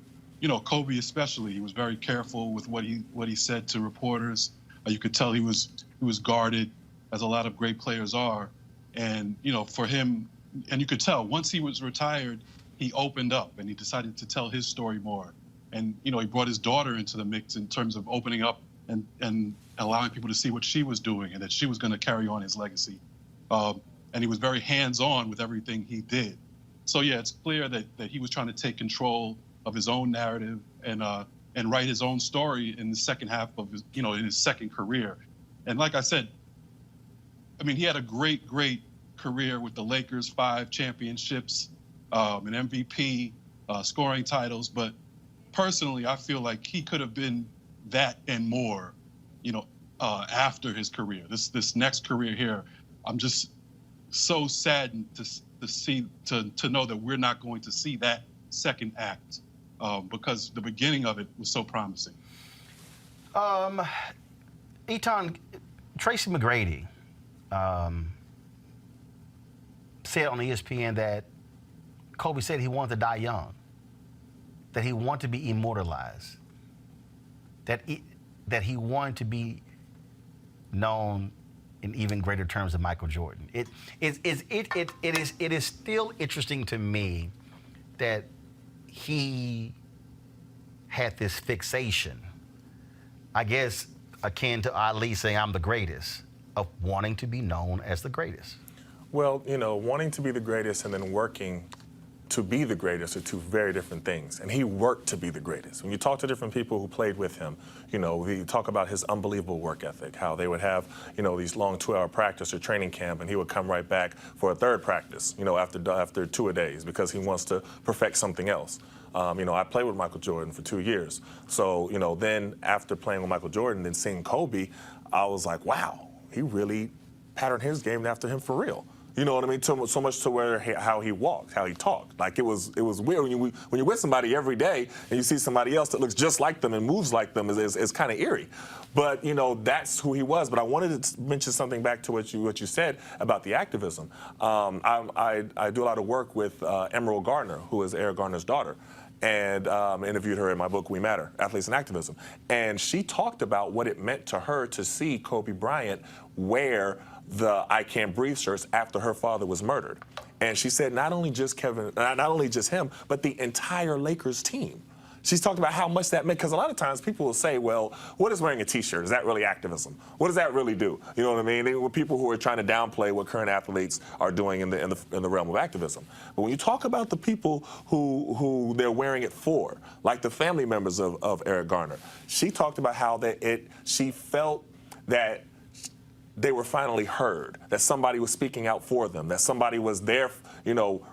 Kobe especially, he was very careful with what he said to reporters. You could tell he was guarded, as a lot of great players are. And, for him, and you could tell once he was retired, he opened up and he decided to tell his story more. And, he brought his daughter into the mix in terms of opening up and allowing people to see what she was doing and that she was going to carry on his legacy. And he was very hands-on with everything he did. So, yeah, it's clear that he was trying to take control of his own narrative and write his own story in the second half of his, in his second career. And like I said, I mean, he had a great career with the Lakers, 5 championships, an MVP, scoring titles. But personally, I feel like he could have been that and more, after his career. This next career here, I'm just so saddened to know that we're not going to see that second act because the beginning of it was so promising. Eton, Tracy McGrady said on ESPN that Kobe said he wanted to die young, that he wanted to be immortalized, that he wanted to be known in even greater terms than Michael Jordan. It is still interesting to me that he had this fixation, I guess akin to Ali saying I'm the greatest, of wanting to be known as the greatest. Well, wanting to be the greatest and then working to be the greatest are two very different things. And he worked to be the greatest. When you talk to different people who played with him, we talk about his unbelievable work ethic, how they would have, these long 2-hour practice or training camp, and he would come right back for a third practice, after 2 a days because he wants to perfect something else. I played with Michael Jordan for 2 years. So, then after playing with Michael Jordan, then seeing Kobe, I was like, wow, he really patterned his game after him for real. You know what I mean? So much to where how he walked, how he talked. Like it was weird when you're with somebody every day and you see somebody else that looks just like them and moves like them is kind of eerie. But that's who he was. But I wanted to mention something back to what you said about the activism. I do a lot of work with Emerald Gardner, who is Eric Garner's daughter. And interviewed her in my book, We Matter, Athletes and Activism. And she talked about what it meant to her to see Kobe Bryant wear the I Can't Breathe shirts after her father was murdered. And she said not only just him, but the entire Lakers team. She's talked about how much that meant, because a lot of times people will say, well, what is wearing a T-shirt? Is that really activism? What does that really do? You know what I mean? They were people who are trying to downplay what current athletes are doing in the realm of activism. But when you talk about the people who they're wearing it for, like the family members of Eric Garner, she talked about how she felt that they were finally heard, that somebody was speaking out for them, that somebody was there,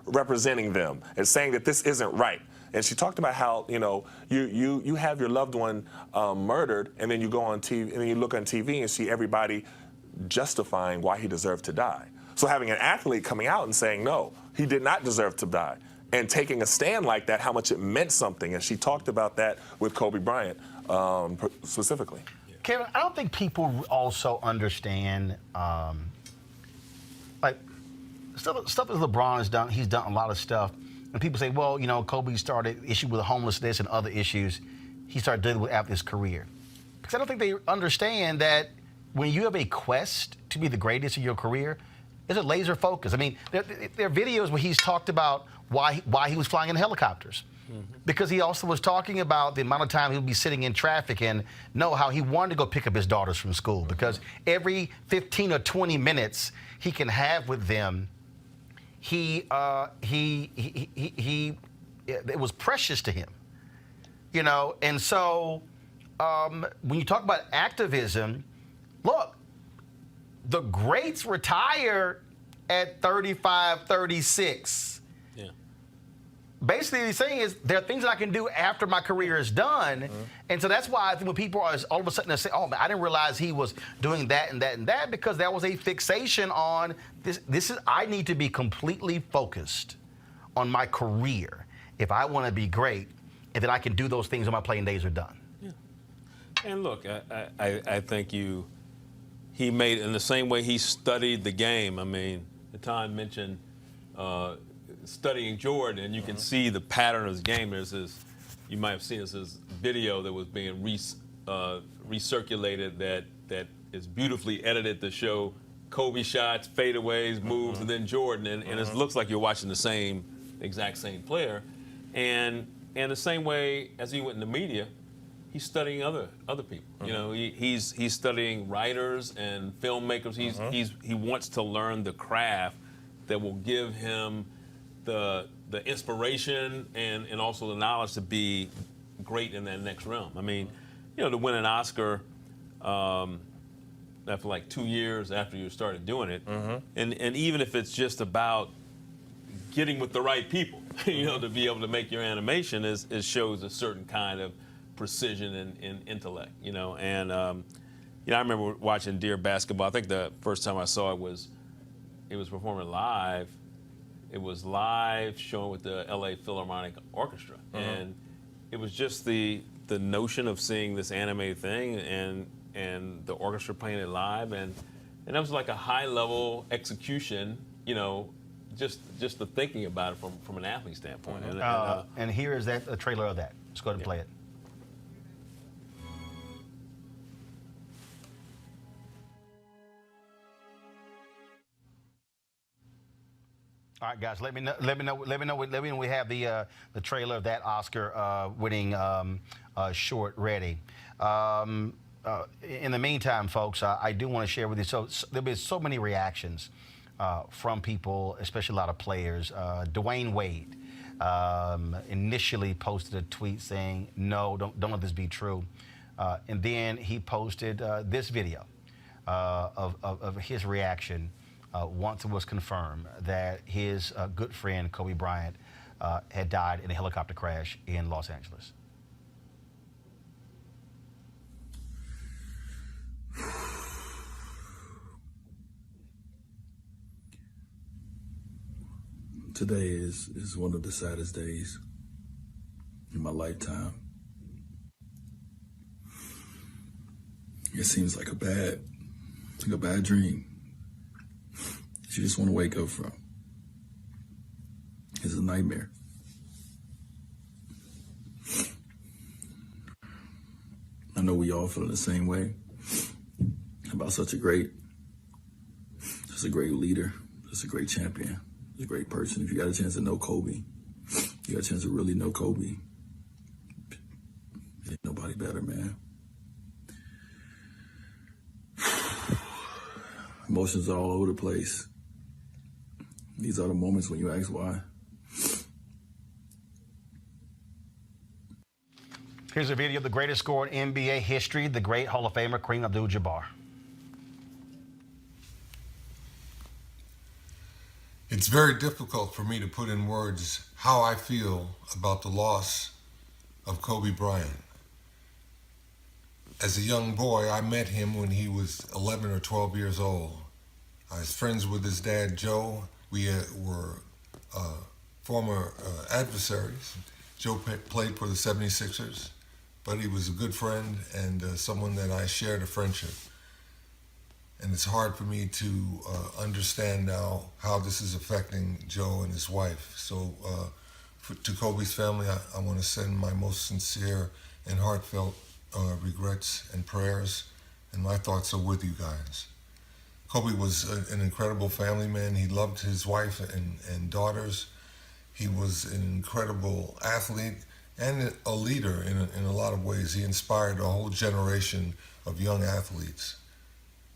representing them and saying that this isn't right. And she talked about how, you have your loved one murdered, and then you go on TV, and then you look on TV and see everybody justifying why he deserved to die. So having an athlete coming out and saying, no, he did not deserve to die, and taking a stand like that, how much it meant something. And she talked about that with Kobe Bryant specifically. Kevin, I don't think people also understand, like, stuff that LeBron has done. He's done a lot of stuff. And people say, well, Kobe started issue with homelessness and other issues he started dealing with after his career. Because I don't think they understand that when you have a quest to be the greatest of your career, it's a laser focus. I mean, there are videos where he's talked about why he was flying in helicopters. Because he also was talking about the amount of time he would be sitting in traffic and know how he wanted to go pick up his daughters from school. Because every 15 or 20 minutes he can have with them, it was precious to him, And so when you talk about activism, look, the greats retire at 35, 36. Yeah. Basically, what he's saying is there are things that I can do after my career is done. And so that's why I think when people are all of a sudden they say, oh, man, I didn't realize he was doing that and that and that, because there was a fixation on this is I need to be completely focused on my career if I want to be great, and then I can do those things when my playing days are done. Yeah. And look, I think he made, in the same way he studied the game. I mean, Tom mentioned studying Jordan, and you can see the pattern of his game. There's this, you might have seen this video that was being recirculated that is beautifully edited to show Kobe shots, fadeaways, moves, and then Jordan, and it looks like you're watching the exact same player. And the same way as he went in the media, he's studying other people. He's studying writers and filmmakers. He wants to learn the craft that will give him the inspiration and also the knowledge to be great in that next realm. I mean, to win an Oscar after like 2 years after you started doing it, and even if it's just about getting with the right people, to be able to make your animation, it shows a certain kind of precision and intellect, And I remember watching Dear Basketball. I think the first time I saw it was performing live. It was live, showing with the LA Philharmonic Orchestra, and it was just the notion of seeing this animated thing and the orchestra playing it live, and that was like a high level execution, just the thinking about it from an athlete standpoint. And here is a trailer of that. Let's go ahead and play it. All right, guys. Let me know when we have the trailer of that Oscar winning short ready. In the meantime, folks, I do want to share with you. So there've been so many reactions from people, especially a lot of players. Dwayne Wade initially posted a tweet saying, "No, don't let this be true," and then he posted this video of his reaction. Once it was confirmed that his good friend Kobe Bryant had died in a helicopter crash in Los Angeles. Today is one of the saddest days in my lifetime. It seems like a bad dream. You just want to wake up from. It's a nightmare. I know we all feel the same way about such a great leader, just a great champion, just a great person. If you got a chance to know Kobe, you got a chance to really know Kobe, ain't nobody better, man. Emotions are all over the place. These are the moments when you ask why. Here's a video of the greatest scorer in NBA history, the great Hall of Famer Kareem Abdul-Jabbar. It's very difficult for me to put in words how I feel about the loss of Kobe Bryant. As a young boy, I met him when he was 11 or 12 years old. I was friends with his dad, Joe. We were former adversaries. Joe played for the 76ers, but he was a good friend and someone that I shared a friendship. And it's hard for me to understand now how this is affecting Joe and his wife. So to Kobe's family, I want to send my most sincere and heartfelt regrets and prayers, and my thoughts are with you guys. Kobe was an incredible family man. He loved his wife and daughters. He was an incredible athlete and a leader in a lot of ways. He inspired a whole generation of young athletes.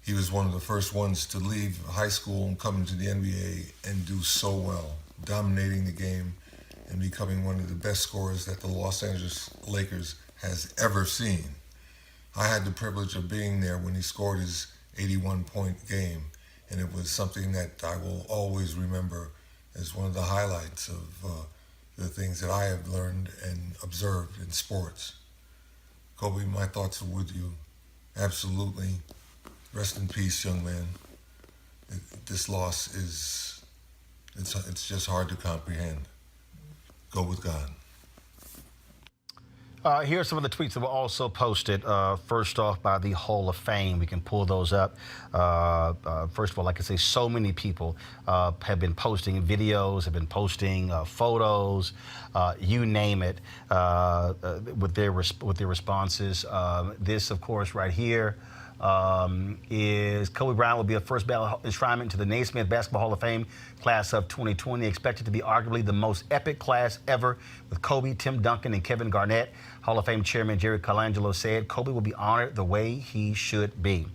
He was one of the first ones to leave high school and come into the NBA and do so well, dominating the game and becoming one of the best scorers that the Los Angeles Lakers has ever seen. I had the privilege of being there when he scored his 81-point game, and it was something that I will always remember as one of the highlights of the things that I have learned and observed in sports. Kobe, my thoughts are with you. Absolutely. Rest in peace, young man. This loss it's just hard to comprehend. Go with God. Here are some of the tweets that were also posted. First off, by the Hall of Fame. We can pull those up. First of all, like I say, so many people have been posting videos, have been posting photos, you name it, with their responses. This, of course, right here is Kobe Bryant will be a first ballot enshrinement to the Naismith Basketball Hall of Fame class of 2020, expected to be arguably the most epic class ever, with Kobe, Tim Duncan, and Kevin Garnett. Hall of Fame Chairman Jerry Colangelo said Kobe will be honored the way he should be.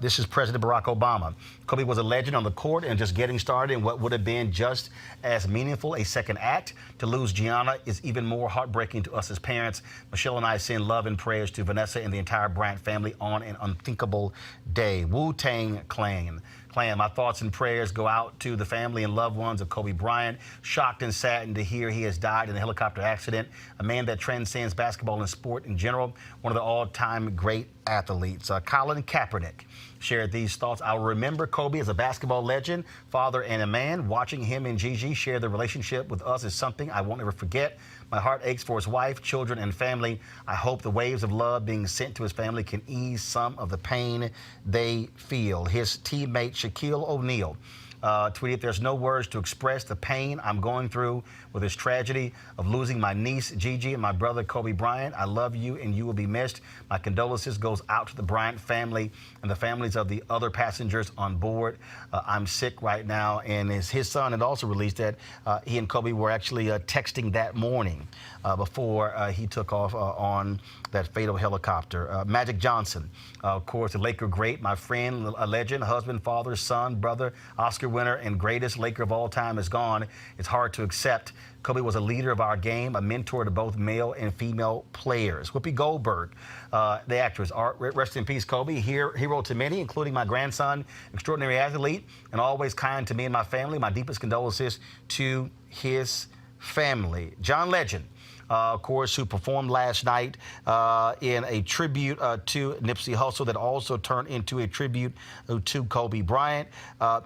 This is President Barack Obama. Kobe was a legend on the court and just getting started in what would have been just as meaningful a second act. To lose Gianna is even more heartbreaking to us as parents. Michelle and I send love and prayers to Vanessa and the entire Bryant family on an unthinkable day. Wu-Tang Clan. My thoughts and prayers go out to the family and loved ones of Kobe Bryant. Shocked and saddened to hear he has died in a helicopter accident. A man that transcends basketball and sport in general. One of the all-time great athletes. Colin Kaepernick shared these thoughts. I'll remember Kobe as a basketball legend, father and a man. Watching him and Gigi share their relationship with us is something I won't ever forget. My heart aches for his wife, children, and family. I hope the waves of love being sent to his family can ease some of the pain they feel. His teammate, Shaquille O'Neal, tweeted, there's no words to express the pain I'm going through with this tragedy of losing my niece, Gigi, and my brother, Kobe Bryant. I love you, and you will be missed. My condolences goes out to the Bryant family and the families of the other passengers on board. I'm sick right now, and his son had also released that he and Kobe were actually texting that morning before he took off on that fatal helicopter. Magic Johnson, of course, a Laker great, my friend, a legend, husband, father, son, brother, Oscar winner, and greatest Laker of all time is gone. It's hard to accept. Kobe was a leader of our game, a mentor to both male and female players. Whoopi Goldberg, the actress, rest in peace, Kobe, hero to many, including my grandson, extraordinary athlete, and always kind to me and my family. My deepest condolences to his family. John Legend, of course, who performed last night in a tribute to Nipsey Hussle that also turned into a tribute to Kobe Bryant.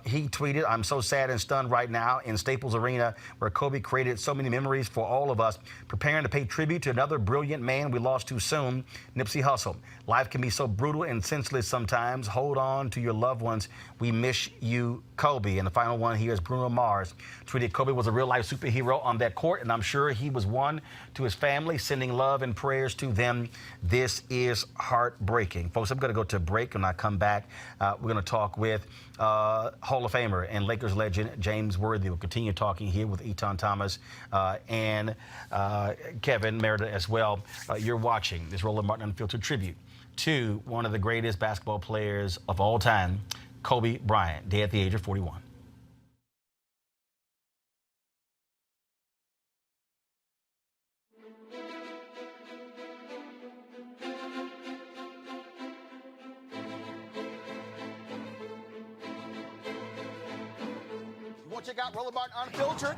He tweeted, I'm so sad and stunned right now in Staples Arena, where Kobe created so many memories for all of us, preparing to pay tribute to another brilliant man we lost too soon, Nipsey Hussle. Life can be so brutal and senseless sometimes. Hold on to your loved ones. We miss you, Kobe. And the final one here is Bruno Mars. Tweeted, Kobe was a real-life superhero on that court, and I'm sure he was one to his family, sending love and prayers to them. This is heartbreaking. Folks, I'm going to go to a break. When I come back, we're going to talk with Hall of Famer and Lakers legend James Worthy. We'll continue talking here with Eton Thomas and Kevin Merida as well. You're watching this Roland Martin Unfiltered tribute to one of the greatest basketball players of all time, Kobe Bryant, dead at the age of 41. want to check out Roland Martin Unfiltered?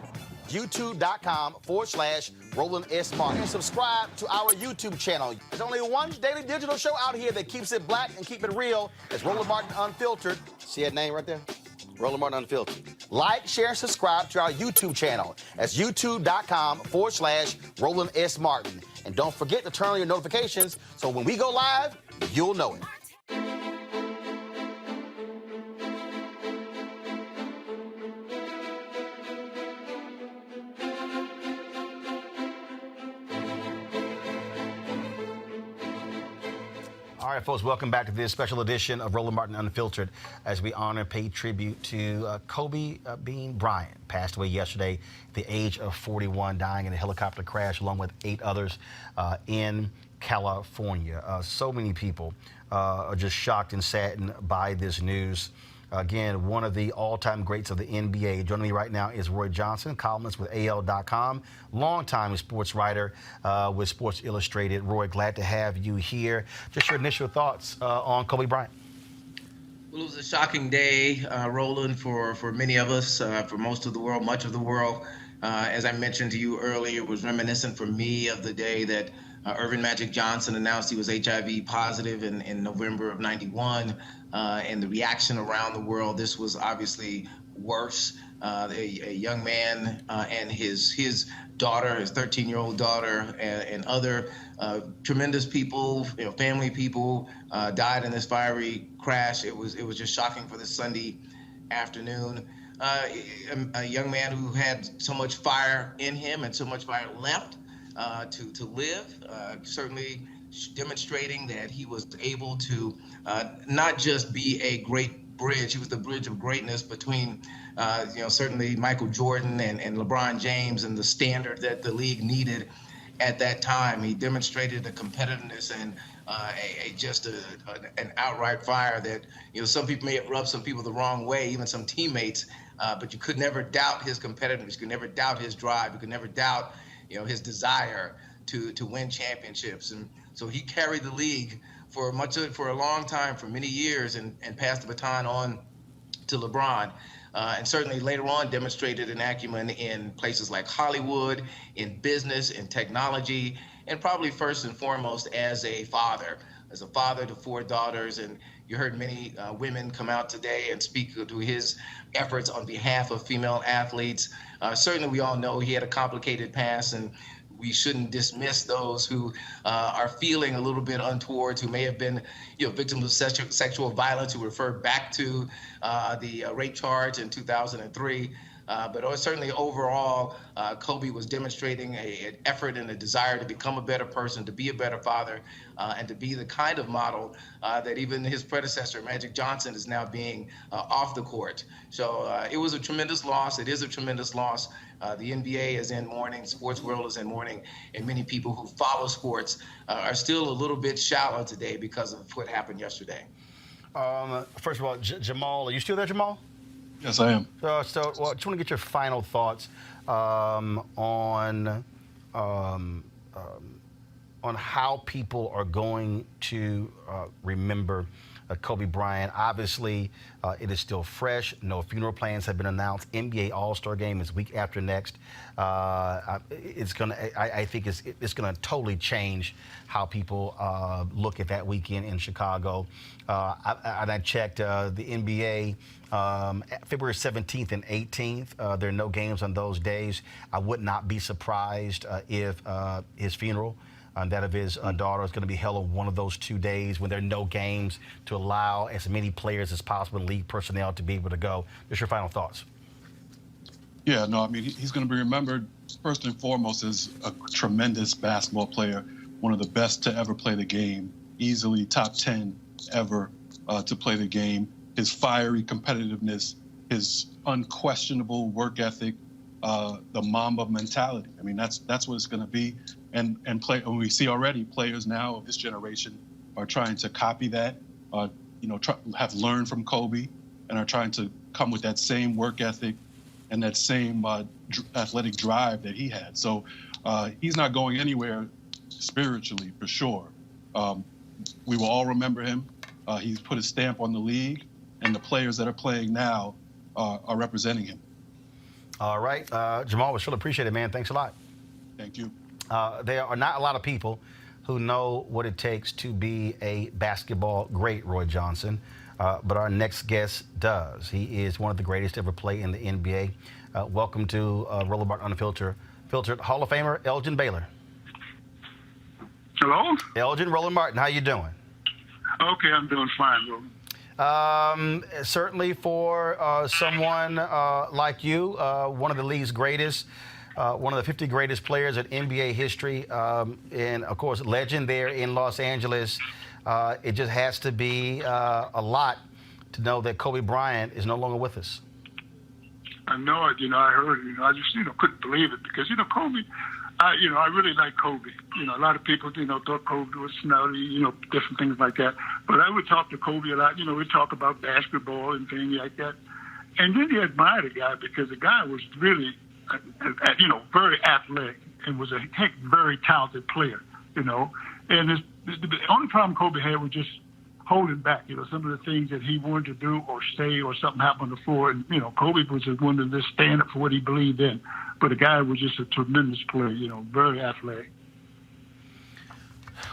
YouTube.com/Roland S. Martin. And subscribe to our YouTube channel. There's only one daily digital show out here that keeps it black and keep it real. It's Roland Martin Unfiltered. See that name right there? Roland Martin Unfiltered. Like, share, and subscribe to our YouTube channel. That's YouTube.com/Roland S. Martin. And don't forget to turn on your notifications so when we go live, you'll know it. All right, folks, welcome back to this special edition of Roland Martin Unfiltered as we honor and pay tribute to Kobe Bryant. Passed away yesterday at the age of 41, dying in a helicopter crash along with 8 others in California. So many people are just shocked and saddened by this news. Again, one of the all-time greats of the NBA. Joining me right now is Roy Johnson, columnist with AL.com, longtime sports writer with Sports Illustrated. Roy, glad to have you here. Just your initial thoughts on Kobe Bryant. Well, it was a shocking day, Roland, for many of us, for most of the world, much of the world. As I mentioned to you earlier, it was reminiscent for me of the day that Earvin Magic Johnson announced he was HIV positive in November of '91. And the reaction around the world, this was obviously worse. A young man and his daughter, his 13-year-old daughter, and other tremendous people, family people, died in this fiery crash. It was just shocking for this Sunday afternoon. A young man who had so much fire in him and so much fire left to live, certainly demonstrating that he was able to not just be a great bridge. He was the bridge of greatness between, certainly Michael Jordan and LeBron James and the standard that the league needed at that time. He demonstrated a competitiveness and an outright fire that, some people may have rubbed some people the wrong way, even some teammates, but you could never doubt his competitiveness. You could never doubt his drive. You could never doubt, his desire to win championships. And so he carried the league for a long time, for many years, and passed the baton on to LeBron. And certainly later on demonstrated an acumen in places like Hollywood, in business, in technology, and probably first and foremost as a father to 4 daughters. And you heard many women come out today and speak to his efforts on behalf of female athletes. Certainly we all know he had a complicated past, and we shouldn't dismiss those who are feeling a little bit untoward, who may have been, victims of sexual violence, who refer back to the rape charge in 2003. But certainly overall, Kobe was demonstrating an effort and a desire to become a better person, to be a better father, and to be the kind of model that even his predecessor, Magic Johnson, is now being off the court. So it was a tremendous loss. It is a tremendous loss. The NBA is in mourning, sports world is in mourning, and many people who follow sports are still a little bit shallow today because of what happened yesterday. First of all, Jamal, are you still there, Jamal? Yes, I am. I just want to get your final thoughts on how people are going to remember Kobe Bryant. Obviously, it is still fresh. No funeral plans have been announced. NBA All-Star Game is week after next. I think it's gonna totally change how people look at that weekend in Chicago. I checked the NBA. February 17th and 18th, there are no games on those days. I would not be surprised if his funeral and that of his daughter is going to be held on one of those 2 days when there are no games, to allow as many players as possible and league personnel to be able to go. Just your final thoughts. Yeah, no, I mean, he's going to be remembered first and foremost as a tremendous basketball player, one of the best to ever play the game, easily top 10 ever to play the game. His fiery competitiveness, his unquestionable work ethic, the Mamba mentality. I mean, that's what it's going to be. And we see already players now of this generation are trying to copy that, have learned from Kobe and are trying to come with that same work ethic and that same athletic drive that he had. So he's not going anywhere spiritually, for sure. We will all remember him. He's put a stamp on the league, and the players that are playing now are representing him. All right. Jamal, we sure appreciate it, man. Thanks a lot. Thank you. There are not a lot of people who know what it takes to be a basketball great, Roy Johnson, but our next guest does. He is one of the greatest to ever play in the NBA. Welcome to Roland Martin Unfiltered Hall of Famer Elgin Baylor. Hello? Elgin, Roland Martin, how you doing? Okay, I'm doing fine, Roland. Certainly for someone like you, one of the league's greatest, one of the 50 greatest players in NBA history, and of course, legend there in Los Angeles. It just has to be a lot to know that Kobe Bryant is no longer with us. I know it. I heard it. I just, couldn't believe it because, Kobe, I really like Kobe. A lot of people, thought Kobe was snotty, different things like that. But I would talk to Kobe a lot. We'd talk about basketball and things like that. And then you admire the guy because the guy was really, very athletic and was a very talented player, And the only problem Kobe had was just holding back, some of the things that he wanted to do or say or something happened on the floor. And, Kobe was just one to just stand up for what he believed in. But the guy was just a tremendous player, very athletic.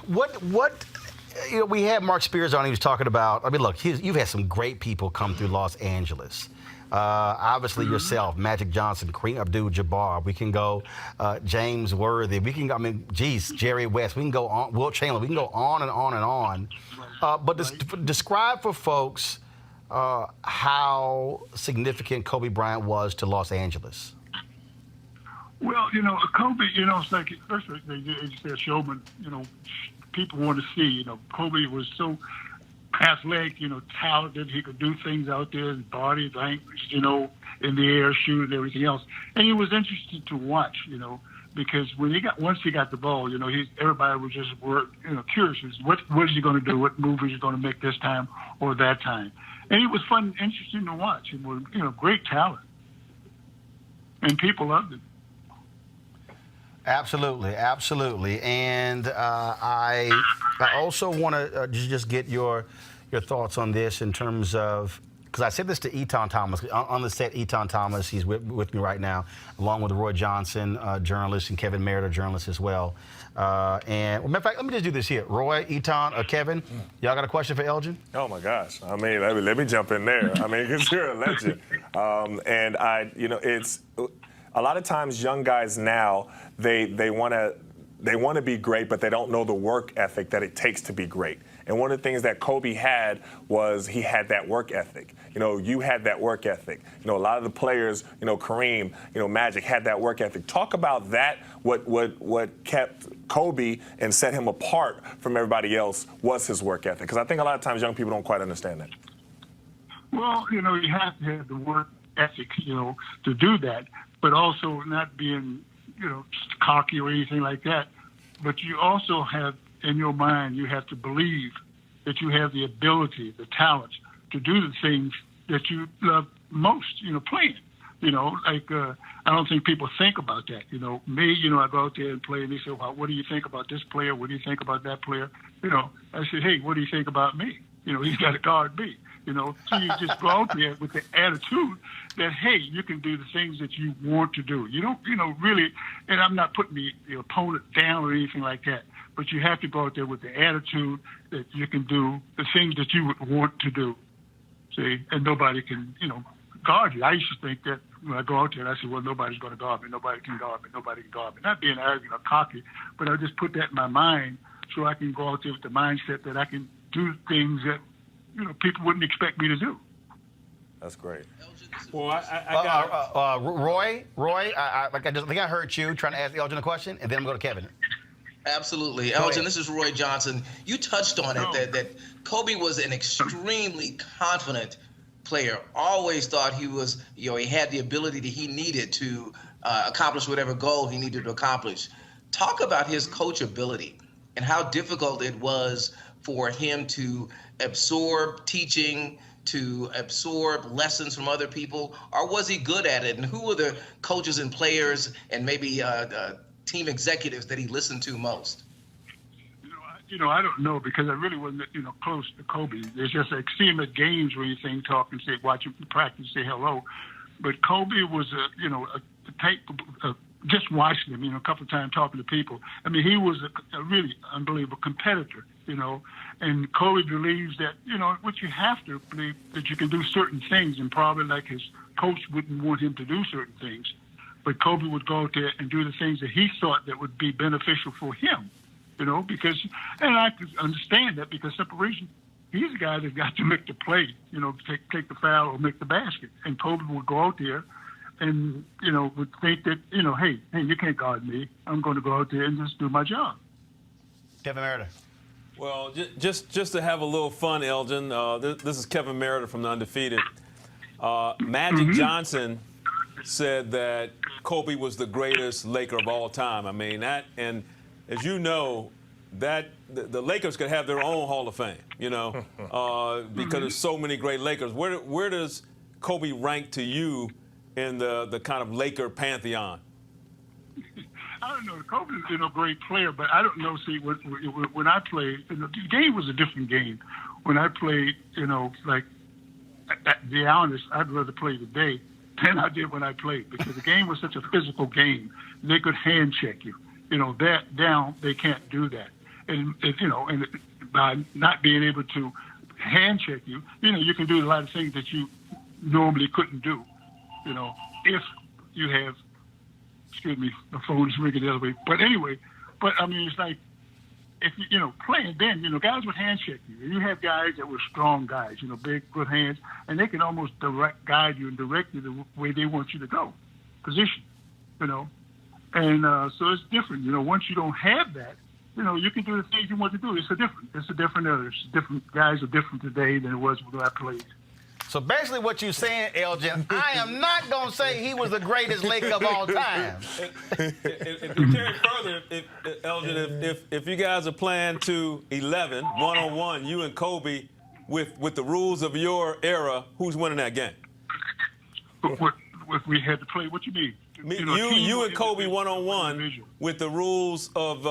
What we had Mark Spears on. He was talking about, look, you've had some great people come through Los Angeles. Obviously yourself, Magic Johnson, Kareem Abdul-Jabbar. We can go James Worthy. We can go, Jerry West. We can go on, Wilt Chamberlain. We can go on and on and on. But describe for folks how significant Kobe Bryant was to Los Angeles. Well, Kobe, it's like, first they said showman, people want to see, Kobe was so athletic, talented. He could do things out there, his body language, in the air, shoot, and everything else. And it was interesting to watch, because when once he got the ball, everybody was just curious. What is he going to do? What move is he going to make this time or that time? And it was fun, and interesting to watch. It was, great talent, and people loved him. Absolutely, absolutely. And I also want to just get your thoughts on this in terms of, because I said this to Eton Thomas, on the set, Eton Thomas, he's with me right now, along with Roy Johnson, journalist, and Kevin Merritt, journalist as well. And, matter of fact, let me just do this here. Roy, Eton, Kevin, y'all got a question for Elgin? Oh, my gosh. Let me jump in there. Because you're a legend. And it's a lot of times young guys now, they want to be great, but they don't know the work ethic that it takes to be great. And one of the things that Kobe had was he had that work ethic. You had that work ethic. A lot of the players, Kareem, Magic had that work ethic. Talk about that. What kept Kobe and set him apart from everybody else was his work ethic. Because I think a lot of times young people don't quite understand that. Well, you have to have the work ethic, to do that, but also not being, cocky or anything like that. But you also have, in your mind, you have to believe that you have the ability, the talent to do the things that you love most, playing. I don't think people think about that. Me, I go out there and play, and they say, well, what do you think about this player? What do you think about that player? I say, hey, what do you think about me? He's got to guard me. So you just go out there with the attitude that, hey, you can do the things that you want to do. You don't, really, and I'm not putting the opponent down or anything like that, but you have to go out there with the attitude that you can do the things that you would want to do. See, and nobody can, guard you. I used to think that when I go out there, I said, well, nobody's going to guard me. Nobody can guard me. Nobody can guard me. Not being arrogant or cocky, but I just put that in my mind so I can go out there with the mindset that I can do things that, people wouldn't expect me to do. That's great. Well, I got Roy, I think I heard you trying to ask Elgin a question, and then I'm going to go to Kevin. Absolutely. Elgin, this is Roy Johnson. You touched on it, that Kobe was an extremely confident player. Always thought he was, he had the ability that he needed to accomplish whatever goal he needed to accomplish. Talk about his coachability and how difficult it was for him to absorb teaching, to absorb lessons from other people, or was he good at it? And who were the coaches and players and maybe team executives that he listened to most? I don't know because I really wasn't, close to Kobe. There's just like see him at games where you talk and say, watch him practice, say hello. But Kobe was just watching him, a couple of times talking to people. I mean, he was a really unbelievable competitor, and Kobe believes that, what you have to believe that you can do certain things, and probably like his coach wouldn't want him to do certain things. But Kobe would go out there and do the things that he thought that would be beneficial for him, because, and I could understand that because simple reason, he's the guy that got to make the play, take the foul or make the basket. And Kobe would go out there and, would think that, hey, you can't guard me. I'm going to go out there and just do my job. Kevin Meredith. Well, just to have a little fun, Elgin, this is Kevin Meredith from The Undefeated. Magic Johnson said that Kobe was the greatest Laker of all time. I mean, that, and as you know, that the Lakers could have their own Hall of Fame, because there's so many great Lakers. Where does Kobe rank to you in the kind of Laker pantheon? I don't know. Kobe is a great player, but I don't know. See, when I played, the game was a different game. When I played, like, to be honest, I'd rather play today than I did when I played because the game was such a physical game. They could hand check you. That down, they can't do that. And by not being able to hand check you, you can do a lot of things that you normally couldn't do. If you have, excuse me, the phone is ringing the other way. But anyway, I mean, it's like, if playing then, guys would hand check you. And you have guys that were strong guys, big, good hands, and they can almost guide you and direct you the way they want you to go, position, And so it's different, once you don't have that, you can do the things you want to do. It's a different era. It's different. Guys are different today than it was when I played. So basically what you're saying, Elgin, I am not going to say he was the greatest Laker of all time. If you carry further, Elgin, if you guys are playing to 11, one-on-one, you and Kobe, with the rules of your era, who's winning that game? If we had to play, what you mean? You and Kobe one-on-one with the rules of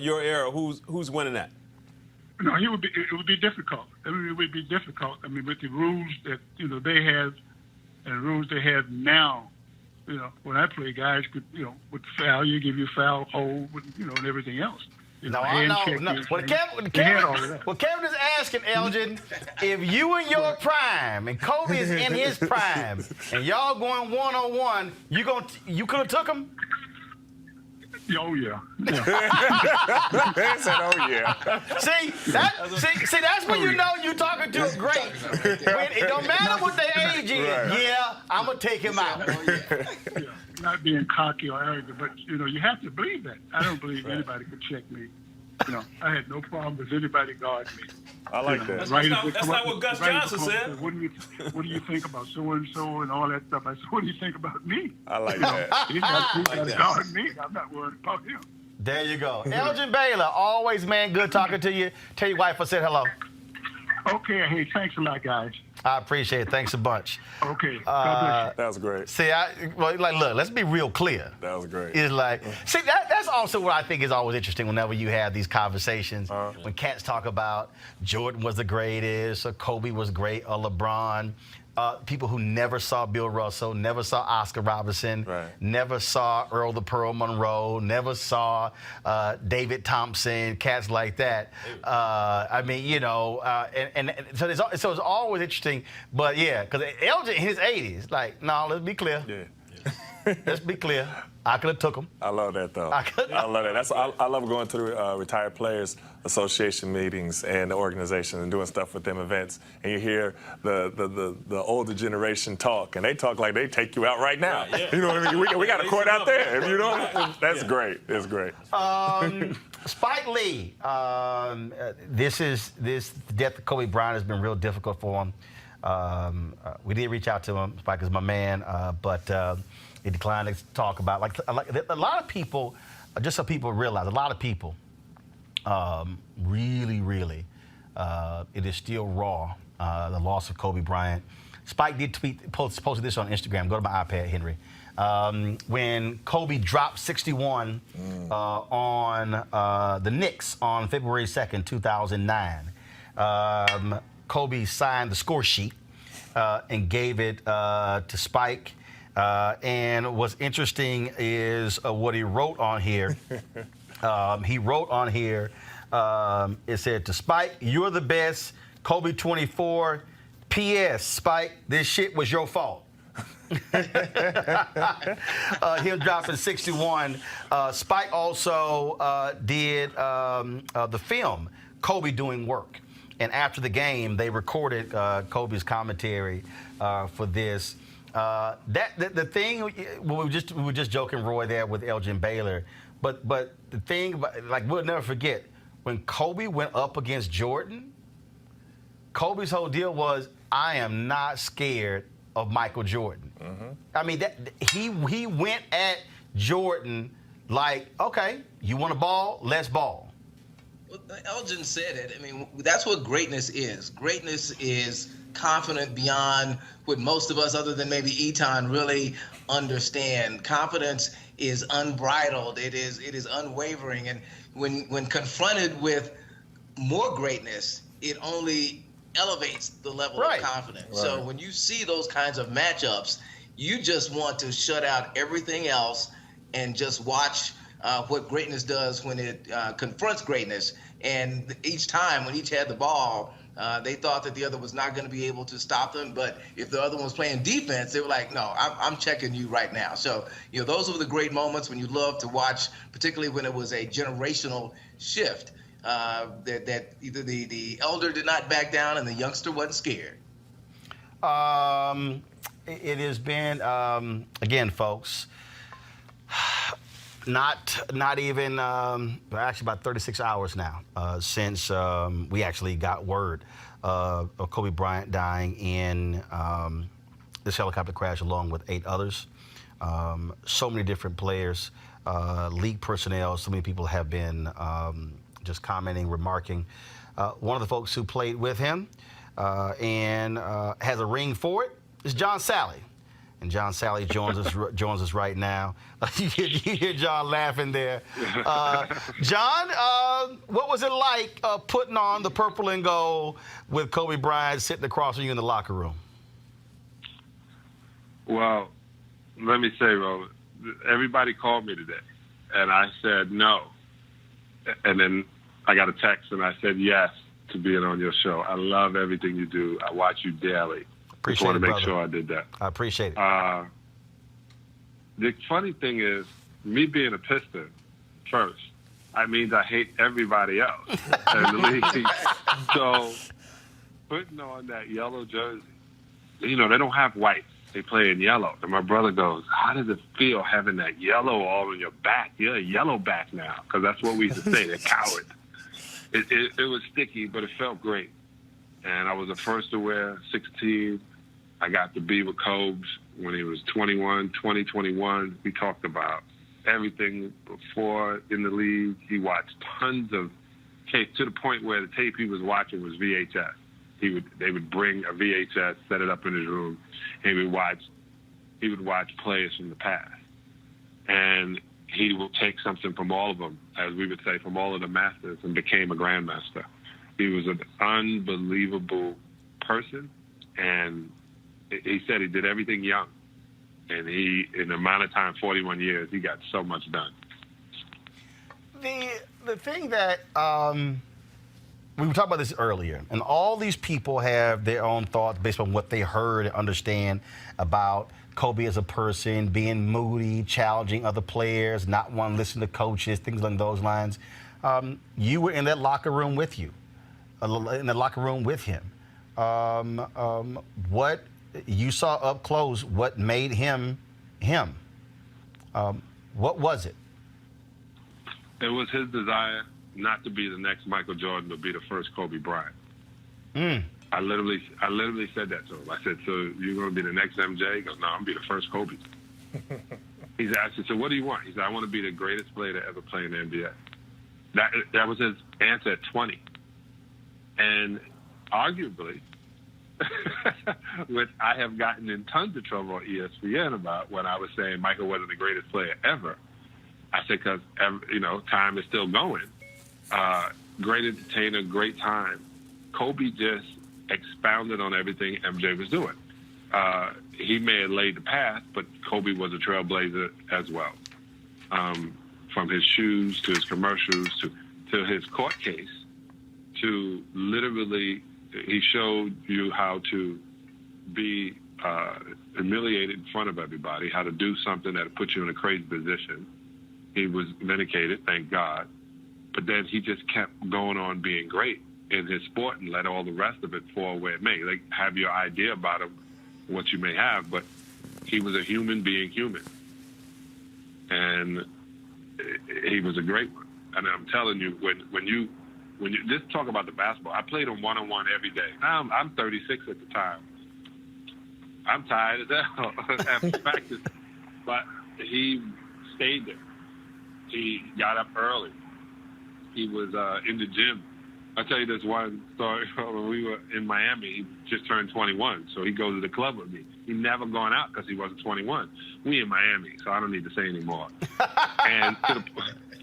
your era, who's winning that? No, it would be difficult. It would be difficult. I mean, with the rules that they have and the rules they have now, when I play, guys could would foul you, give you foul, hold, and everything else. I know. Well, Kevin is asking, Elgin, if you in your prime and Kobe is in his prime, and y'all going one-on-one, you could have took him? Oh yeah. They said, "Oh yeah." See, that's when you know you're talking to a great. It don't matter what their age is. Right. Yeah, I'm gonna take him out. Not being cocky or arrogant, but you have to believe that. I don't believe anybody could check me. I had no problem with anybody guarding me. I like that. That's not what Gus Johnson said. What do you think about so and so and all that stuff? I said, what do you think about me? I like that. He's got to guard me. I'm not worried about him. There you go. Elgin Baylor, always, man, good talking to you. Tell your wife I said hello. Okay. Hey, thanks a lot, guys. I appreciate it. Thanks a bunch. Okay. God bless you. That was great. See, look, let's be real clear. That was great. It's like, see, that's also what I think is always interesting whenever you have these conversations. When cats talk about Jordan was the greatest, or Kobe was great, or LeBron. People who never saw Bill Russell, never saw Oscar Robertson, never saw Earl the Pearl Monroe, never saw David Thompson, cats like that. I mean, and so it's always interesting. But yeah, because Elgin in his 80s, like, no, let's be clear. Yeah. Let's be clear. I could have took him. I love that, though. I love that. I love going to the Retired Players Association meetings and the organization and doing stuff with them events. And you hear the older generation talk, and they talk like they take you out right now. Right, yeah. You know what I mean? We got a court out there. If you know, that's great. It's great. Spike Lee. This death of Kobe Bryant has been real difficult for him. We did reach out to him. Spike is my man, but he declined to talk about. Like a lot of people, just so people realize, a lot of people really, it is still raw, the loss of Kobe Bryant. Spike did posted this on Instagram. Go to my iPad, Henry. When Kobe dropped 61 on the Knicks on February 2nd, 2009, Kobe signed the score sheet. and gave it to Spike. And what's interesting is what he wrote on here. He wrote on here, it said, to Spike, you're the best, Kobe 24. P.S. Spike, this shit was your fault. Him dropping 61. Spike also did the film, Kobe Doing Work. And after the game, they recorded Kobe's commentary for this. The thing, we were just joking, Roy, there with Elgin Baylor. But the thing, like, we'll never forget, when Kobe went up against Jordan, Kobe's whole deal was, I am not scared of Michael Jordan. I mean, he went at Jordan like, okay, you want to ball? Let's ball. Well, Elgin said it. I mean, that's what greatness is. Greatness is confident beyond what most of us, other than maybe Eton, really understand. Confidence is unbridled. It is unwavering. And when confronted with more greatness, it only elevates the level of confidence. Right. So when you see those kinds of matchups, you just want to shut out everything else and just watch what greatness does when it confronts greatness. And each time when each had the ball, they thought that the other was not going to be able to stop them. But if the other one was playing defense, they were like, no, I'm checking you right now. So, those were the great moments when you love to watch, particularly when it was a generational shift. That either the elder did not back down and the youngster wasn't scared. It has been, again, folks, not even, actually about 36 hours now since we actually got word of Kobe Bryant dying in this helicopter crash along with 8 others. So many different players, league personnel, so many people have been just commenting, remarking. One of the folks who played with him and has a ring for it is John Sally. And John Sally joins us right now. You hear John laughing there. John, what was it like putting on the purple and gold with Kobe Bryant sitting across from you in the locker room? Well, let me say, Roland, everybody called me today, and I said no. And then I got a text, and I said yes to being on your show. I love everything you do. I watch you daily. Just want to make sure I did that. I appreciate it. The funny thing is, me being a Piston first, that means I hate everybody else in the league. So putting on that yellow jersey, they don't have white. They play in yellow. And my brother goes, how does it feel having that yellow all on your back? You're a yellow back now, because that's what we used to say. They're cowards. It was sticky, but it felt great. And I was the first to wear 16. I got to be with Kobe when he was 21, 2021. We talked about everything before in the league. He watched tons of tape to the point where the tape he was watching was VHS. They would bring a VHS, set it up in his room, and he would watch players from the past. And he would take something from all of them, as we would say, from all of the masters, and became a grandmaster. He was an unbelievable person, and he said he did everything young. And in the amount of time, 41 years, he got so much done. The thing that we were talking about this earlier, and all these people have their own thoughts based on what they heard and understand about Kobe as a person, being moody, challenging other players, not wanting to listen to coaches, things along those lines. You were in that locker room with him. What you saw up close, what made him him? What was it? It was his desire not to be the next Michael Jordan, but be the first Kobe Bryant. I literally said that to him. I said, so you're going to be the next MJ? He goes, no, I'm going to be the first Kobe. I said, so what do you want? He said, I want to be the greatest player to ever play in the NBA. That was his answer at 20. And arguably, which I have gotten in tons of trouble on ESPN about when I was saying Michael wasn't the greatest player ever. I said, because, time is still going. Great entertainer, great time. Kobe just expounded on everything MJ was doing. He may have laid the path, but Kobe was a trailblazer as well. From his shoes to his commercials to his court case, to literally, he showed you how to be humiliated in front of everybody, how to do something that put you in a crazy position. He was vindicated, thank God. But then he just kept going on being great in his sport and let all the rest of it fall where it may. Like, have your idea about him, what you may have, but he was a human being human. And he was a great one. And I'm telling you, when you just talk about the basketball, I played him one-on-one every day. Now I'm 36 at the time. I'm tired as hell after practice, but he stayed there. He got up early. He was in the gym. I'll tell you this one story. When we were in Miami, he just turned 21, so he goes to the club with me. He never gone out because he wasn't 21. We in Miami, so I don't need to say anymore. And to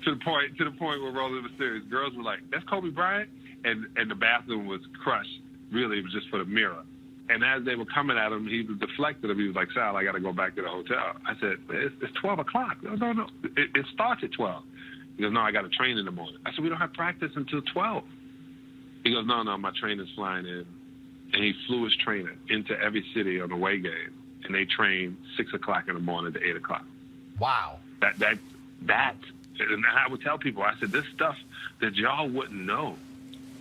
the point where Roland was serious, girls were like, "That's Kobe Bryant," and the bathroom was crushed. Really, it was just for the mirror. And as they were coming at him, he was deflected him. He was like, "Sal, I got to go back to the hotel." I said, "It's 12 o'clock. No. It starts at 12. He goes, "No, I got to train in the morning." I said, "We don't have practice until 12. He goes, no, my trainer's flying in. And he flew his trainer into every city on the away game. And they trained 6 o'clock in the morning to 8 o'clock. Wow. That, and I would tell people, I said, this stuff that y'all wouldn't know,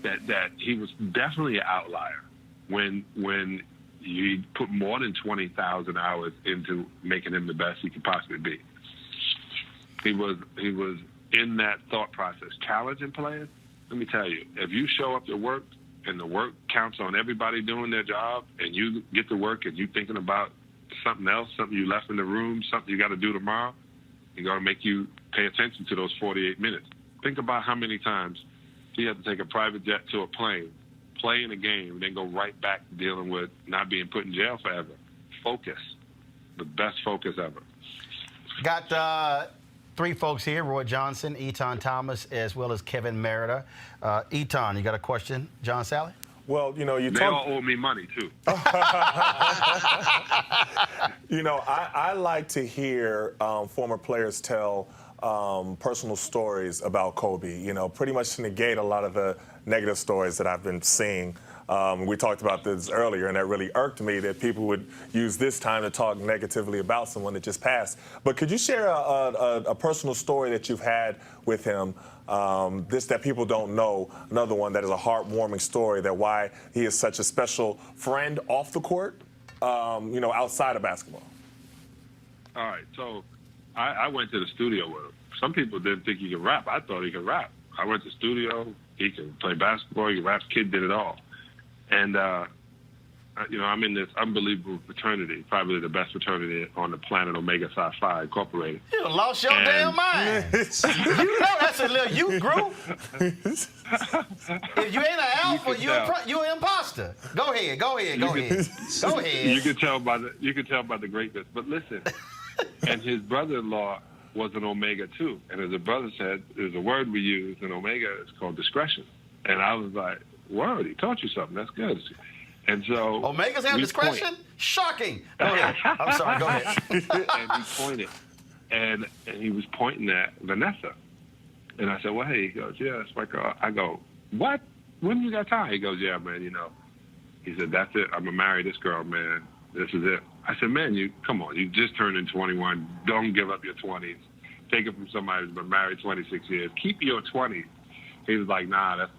that he was definitely an outlier when you put more than 20,000 hours into making him the best he could possibly be. He was in that thought process, challenging players. Let me tell you, if you show up to work and the work counts on everybody doing their job and you get to work and you thinking about something else, something you left in the room, something you got to do tomorrow, it's going to make you pay attention to those 48 minutes. Think about how many times he had to take a private jet to a plane, play in a game, and then go right back to dealing with not being put in jail forever. Focus. The best focus ever. Got three folks here, Roy Johnson, Eton Thomas, as well as Kevin Merida. Eton, you got a question, John Sally? Well, you all owe me money, too. I like to hear former players tell personal stories about Kobe, pretty much to negate a lot of the negative stories that I've been seeing. We talked about this earlier, and that really irked me that people would use this time to talk negatively about someone that just passed. But could you share a personal story that you've had with him, this that people don't know, another one that is a heartwarming story, that why he is such a special friend off the court, outside of basketball? All right, so I went to the studio with him. Some people didn't think he could rap. I thought he could rap. I went to the studio. He could play basketball. He could rap. Kid did it all. And, I'm in this unbelievable fraternity, probably the best fraternity on the planet, Omega Psi Phi Incorporated. You lost your damn mind. You know that's a little youth group. If you ain't an alpha, you're an imposter. Go ahead. You can tell by the greatness. But listen, and his brother-in-law was an Omega too. And as a brother said, there's a word we use in Omega, it's called discretion. And I was like, word, he taught you something. That's good. And so Omegas have discretion? Shocking. Go ahead. I'm sorry. Go ahead. And he pointed, and he was pointing at Vanessa. And I said, well, hey. He goes, yeah, it's my girl. I go, what? When you got time? He goes, yeah, man, He said, that's it. I'm going to marry this girl, man. This is it. I said, man, come on. You just turned in 21. Don't give up your 20s. Take it from somebody who's been married 26 years. Keep your 20s. He was like, nah, that's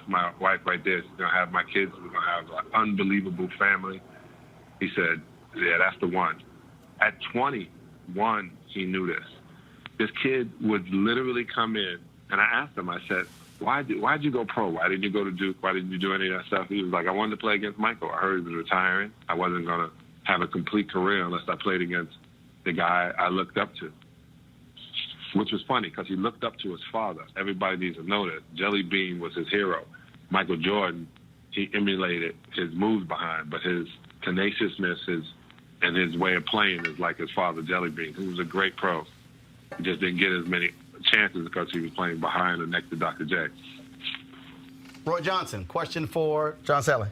my wife right there. She's going to have my kids. We're going to have an unbelievable family. He said, yeah, that's the one. At 21, he knew this. This kid would literally come in, and I asked him, I said, why'd you go pro? Why didn't you go to Duke? Why didn't you do any of that stuff? He was like, I wanted to play against Michael. I heard he was retiring. I wasn't going to have a complete career unless I played against the guy I looked up to. Which was funny because he looked up to his father. Everybody needs to know that. Jelly Bean was his hero. Michael Jordan, he emulated his moves behind, but his tenaciousness and his way of playing is like his father, Jelly Bean, who was a great pro. He just didn't get as many chances because he was playing behind or next to Dr. J. Roy Johnson, question for John Sally.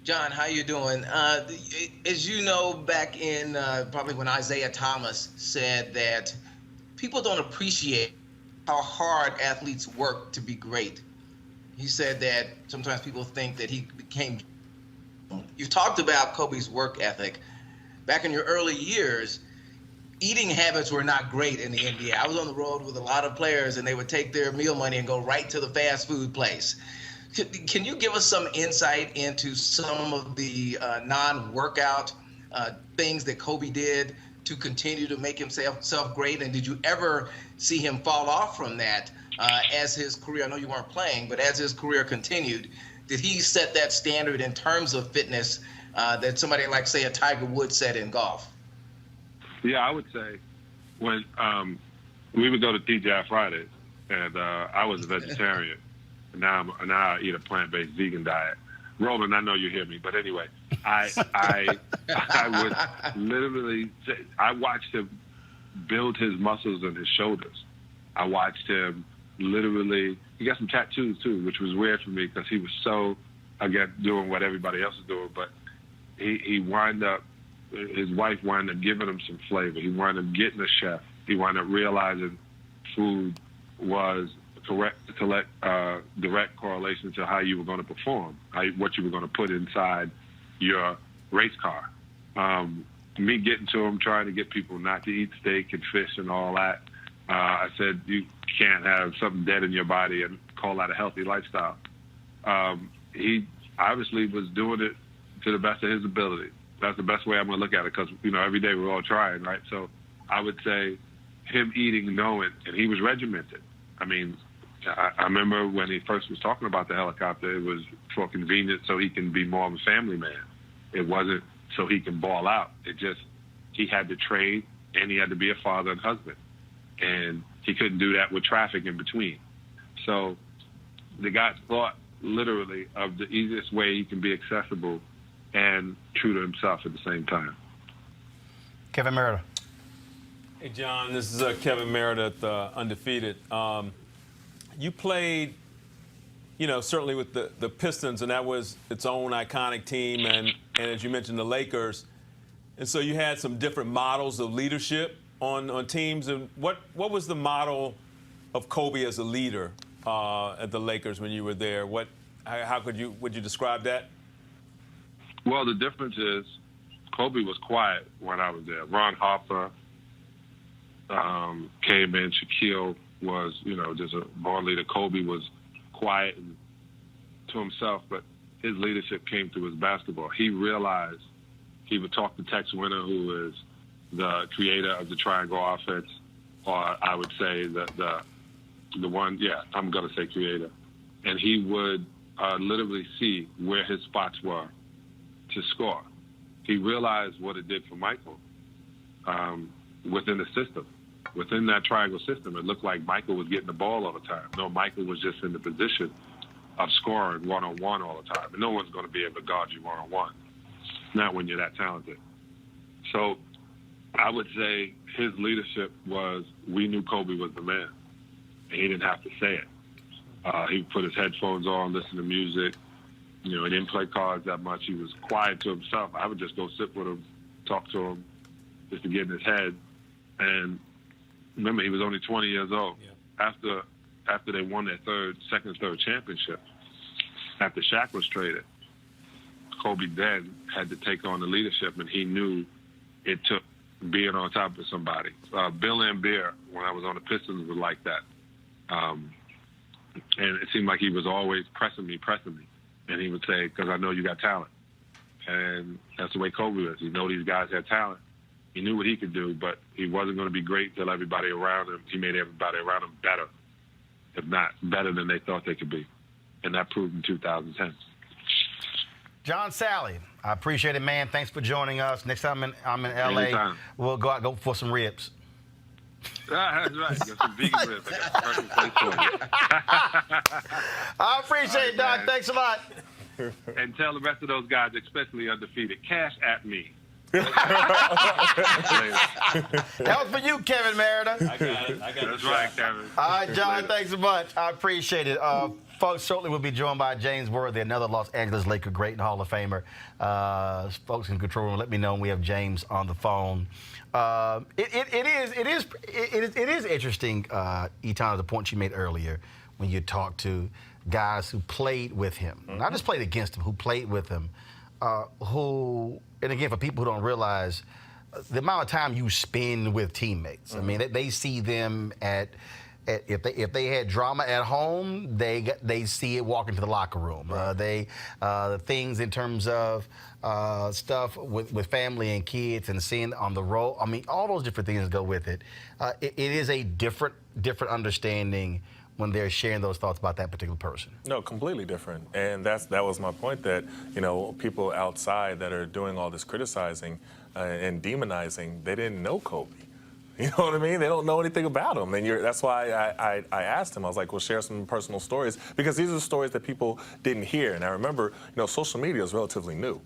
John, how you doing? As you know, back in probably when Isaiah Thomas said that people don't appreciate how hard athletes work to be great. He said that sometimes people think that he became. You talked about Kobe's work ethic. Back in your early years, eating habits were not great in the NBA. I was on the road with a lot of players, and they would take their meal money and go right to the fast food place. Can you give us some insight into some of the non-workout things that Kobe did to continue to make himself great? And did you ever see him fall off from that as his career, I know you weren't playing, but as his career continued, did he set that standard in terms of fitness that somebody like, say, a Tiger Woods set in golf? Yeah, I would say when we would go to TGI Fridays, and I was a vegetarian. Now I eat a plant-based vegan diet. Roland, I know you hear me, but anyway, I would literally say, I watched him build his muscles and his shoulders. I watched him literally. He got some tattoos too, which was weird for me because he was so, again, doing what everybody else is doing. But he wound up. His wife wound up giving him some flavor. He wound up getting a chef. He wound up realizing food was direct correlation to how you were going to perform, what you were going to put inside your race car. Me getting to him, trying to get people not to eat steak and fish and all that. I said, you can't have something dead in your body and call that a healthy lifestyle. He obviously was doing it to the best of his ability. That's the best way I'm going to look at it because, every day we're all trying, right? So I would say him eating, knowing, and he was regimented. I mean, I remember when he first was talking about the helicopter, it was for convenience so he can be more of a family man. It wasn't so he can ball out. He had to train and he had to be a father and husband. And he couldn't do that with traffic in between. So the guy thought literally of the easiest way he can be accessible and true to himself at the same time. Kevin Meredith. Hey, John, this is Kevin Meredith, Undefeated. You played, certainly with the Pistons, and that was its own iconic team, and as you mentioned, the Lakers. And so you had some different models of leadership on teams. And what was the model of Kobe as a leader at the Lakers when you were there? Would you describe that? Well, the difference is Kobe was quiet when I was there. Ron Harper came in. Shaquille was, just a born leader. Kobe was quiet and to himself, but his leadership came through his basketball. He realized he would talk to Tex Winter, who is the creator of the triangle offense, or I would say the one, I'm going to say creator. And he would literally see where his spots were to score. He realized what it did for Michael within the system. Within that triangle system, it looked like Michael was getting the ball all the time. No, Michael was just in the position of scoring one-on-one all the time. And no one's going to be able to guard you one-on-one, not when you're that talented. So I would say his leadership was, we knew Kobe was the man, and he didn't have to say it. He put his headphones on, listen to music. He didn't play cards that much. He was quiet to himself. I would just go sit with him, talk to him, just to get in his head. And remember, he was only 20 years old. Yeah. After they won their second, third championship, after Shaq was traded, Kobe then had to take on the leadership, and he knew it took being on top of somebody. Bill Laimbeer, when I was on the Pistons, was like that. And it seemed like he was always pressing me. And he would say, because I know you got talent. And that's the way Kobe was. He knew these guys had talent. He knew what he could do, but he wasn't going to be great until everybody around him, he made everybody around him better, if not better than they thought they could be. And that proved in 2010. John Sally, I appreciate it, man. Thanks for joining us. Next time I'm in L.A., anytime. We'll go for some ribs. That's right. Got some vegan ribs. I got the perfect place for you. I appreciate it, Doc. Thanks a lot. And tell the rest of those guys, especially Undefeated, cash at me. That was for you, Kevin Merida. I got it. That's right, Kevin. All right, John, thanks so much. I appreciate it. Folks, shortly we'll be joined by James Worthy, another Los Angeles Laker great and Hall of Famer. Folks in control room, let me know when we have James on the phone. It is interesting, Etan, the point you made earlier when you talked to guys who played with him, not just played against him, who played with him, who, and again, for people who don't realize the amount of time you spend with teammates. I mean, they see them if they had drama at home, they see it walking to the locker room. The things in terms of stuff with family and kids and seeing on the road. I mean, all those different things go with it. It is a different understanding when they're sharing those thoughts about that particular person. No, completely different. And that was my point, that, you know, people outside that are doing all this criticizing and demonizing, they didn't know Kobe. You know what I mean? They don't know anything about him. And that's why I asked him. I was like, well, share some personal stories, because these are stories that people didn't hear. And I remember, you know, social media is relatively new.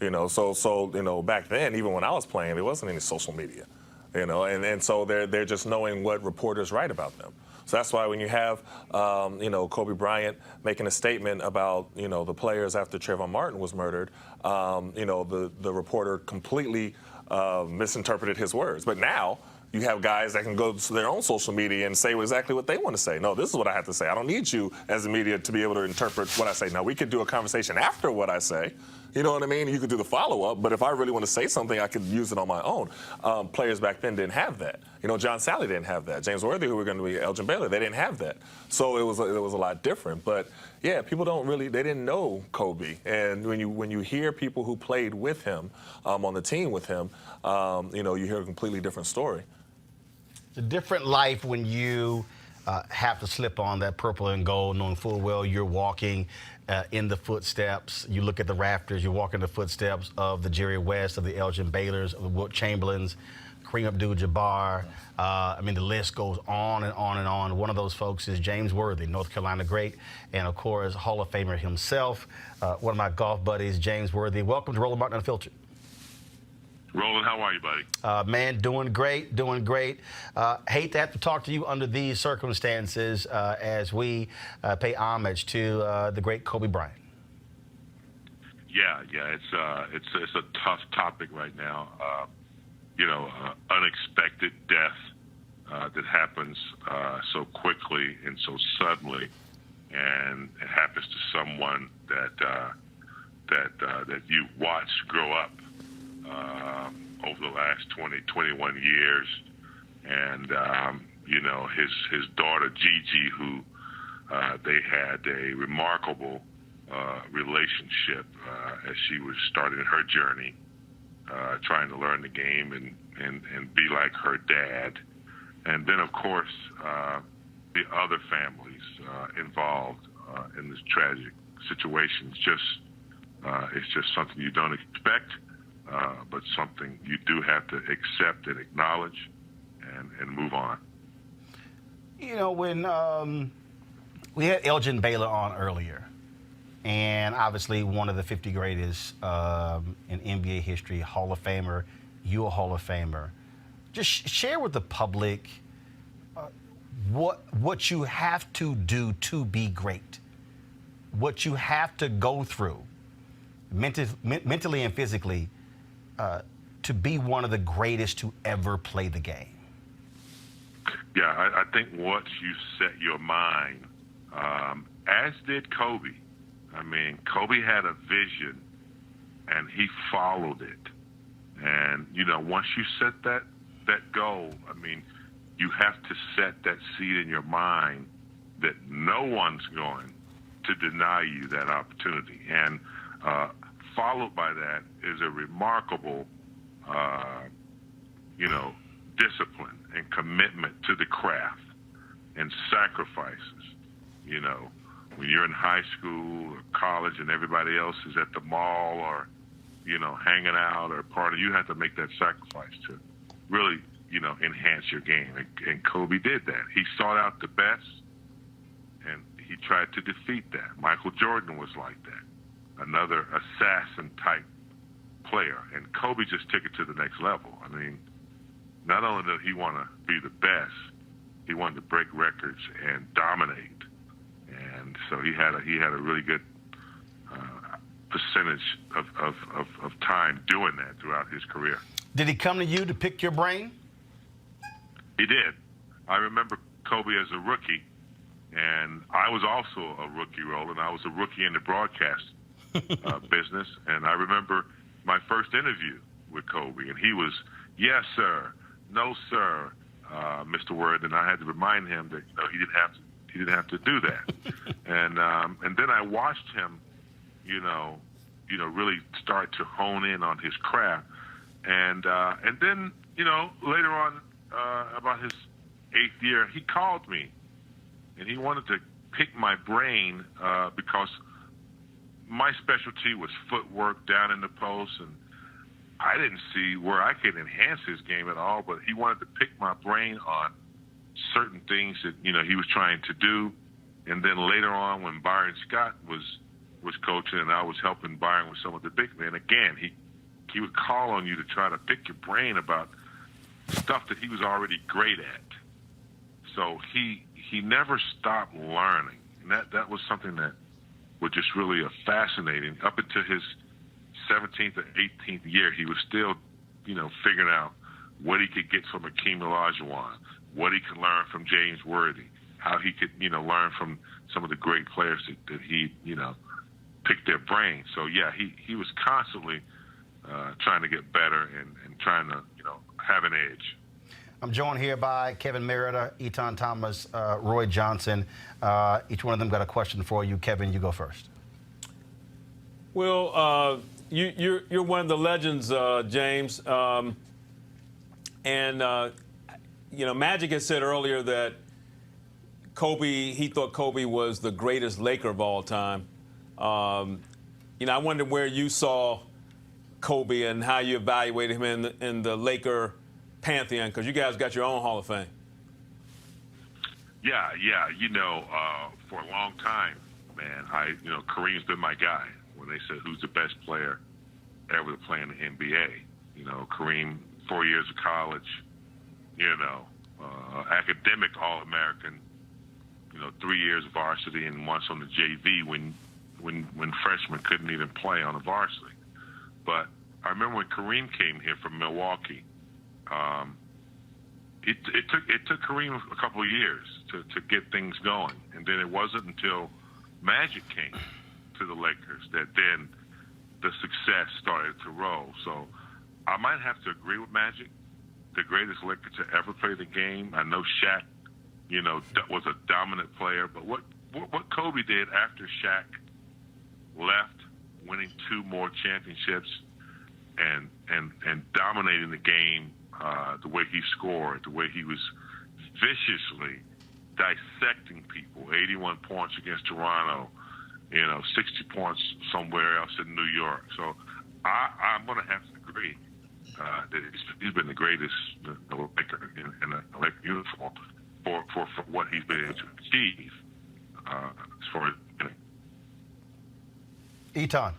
You know, so you know, back then, even when I was playing, there wasn't any social media. You know, and so they're just knowing what reporters write about them. So that's why when you have, you know, Kobe Bryant making a statement about, you know, the players after Trayvon Martin was murdered, you know, the reporter completely misinterpreted his words. But now you have guys that can go to their own social media and say exactly what they want to say. No, this is what I have to say. I don't need you as a media to be able to interpret what I say. Now, we could do a conversation after what I say. You know what I mean? You could do the follow-up, but if I really want to say something, I could use it on my own. Players back then didn't have that. You know, John Sally didn't have that. James Worthy, who were going to be Elgin Baylor, they didn't have that. So it was a lot different. But yeah, people they didn't know Kobe. And when you hear people who played with him, on the team with him, you know, you hear a completely different story. It's a different life when you have to slip on that purple and gold, knowing full well you're walking in the footsteps. You look at the rafters, you walk in the footsteps of the Jerry West, of the Elgin Baylors, of the Wilt Chamberlains, Kareem Abdul-Jabbar. I mean, the list goes on and on and on. One of those folks is James Worthy, North Carolina great, and of course, Hall of Famer himself. One of my golf buddies, James Worthy. Welcome to Roland Martin Unfiltered. Roland, how are you, buddy? Man, doing great, doing great. Hate to have to talk to you under these circumstances as we pay homage to the great Kobe Bryant. Yeah, it's a tough topic right now. You know, unexpected death that happens so quickly and so suddenly, and it happens to someone that you watched grow up over the last 20, 21 years. And, you know, his daughter, Gigi, who they had a remarkable relationship as she was starting her journey, trying to learn the game and be like her dad. And then, of course, the other families involved in this tragic situation. It's just something you don't expect. But something you do have to accept and acknowledge and move on. You know, when we had Elgin Baylor on earlier, and obviously one of the 50 greatest in NBA history, Hall of Famer, you a Hall of Famer. Just share with the public what you have to do to be great, what you have to go through mentally and physically to be one of the greatest to ever play the game. Yeah, I think once you set your mind, as did Kobe. I mean, Kobe had a vision, and he followed it. And, you know, once you set that goal, I mean, you have to set that seed in your mind that no one's going to deny you that opportunity. And followed by that is a remarkable, you know, discipline and commitment to the craft and sacrifices. You know, when you're in high school or college and everybody else is at the mall or, you know, hanging out or partying, you have to make that sacrifice to really, you know, enhance your game. And Kobe did that. He sought out the best, and he tried to defeat that. Michael Jordan was like that. Another assassin-type player, and Kobe just took it to the next level. I mean, not only did he want to be the best, he wanted to break records and dominate. And so he had a really good percentage of time doing that throughout his career. Did he come to you to pick your brain? He did. I remember Kobe as a rookie, and I was also a rookie, Roland. I was a rookie in the broadcast business, and I remember my first interview with Kobe, and he was, yes, sir, no, sir, Mr. Word, and I had to remind him that he didn't have to do that. And then I watched him, really start to hone in on his craft, and then later on, about his 8th year, he called me, and he wanted to pick my brain because my specialty was footwork down in the post, and I didn't see where I could enhance his game at all, but he wanted to pick my brain on certain things that, he was trying to do. And then later on, when Byron Scott was coaching and I was helping Byron with some of the big men, again, he would call on you to try to pick your brain about stuff that he was already great at. So he never stopped learning. And that was something that was just really fascinating. Up until his 17th or 18th year, he was still, figuring out what he could get from Akeem Olajuwon, what he could learn from James Worthy, how he could, learn from some of the great players that he, picked their brain. So, yeah, he was constantly trying to get better and trying to, have an edge. I'm joined here by Kevin Merida, Etan Thomas, Roy Johnson. Each one of them got a question for you. Kevin, you go first. Well, you're one of the legends, James. Magic had said earlier that he thought Kobe was the greatest Laker of all time. I wonder where you saw Kobe and how you evaluated him in the Laker pantheon, because you guys got your own Hall of Fame. Yeah. For a long time, man, Kareem's been my guy. When they said who's the best player ever to play in the NBA, Kareem, 4 years of college, academic All-American, 3 years of varsity and once on the JV when freshmen couldn't even play on the varsity. But I remember when Kareem came here from Milwaukee, it took Kareem a couple of years to get things going, and then it wasn't until Magic came to the Lakers that then the success started to roll. So I might have to agree with Magic, the greatest Laker to ever play the game. I know Shaq, was a dominant player, but what Kobe did after Shaq left, winning 2 more championships and dominating the game, the way he scored, the way he was viciously dissecting people, 81 points against Toronto, 60 points somewhere else in New York. So I'm going to have to agree that he's been the greatest Laker in a Laker uniform for what he's been able to achieve as far as Etan.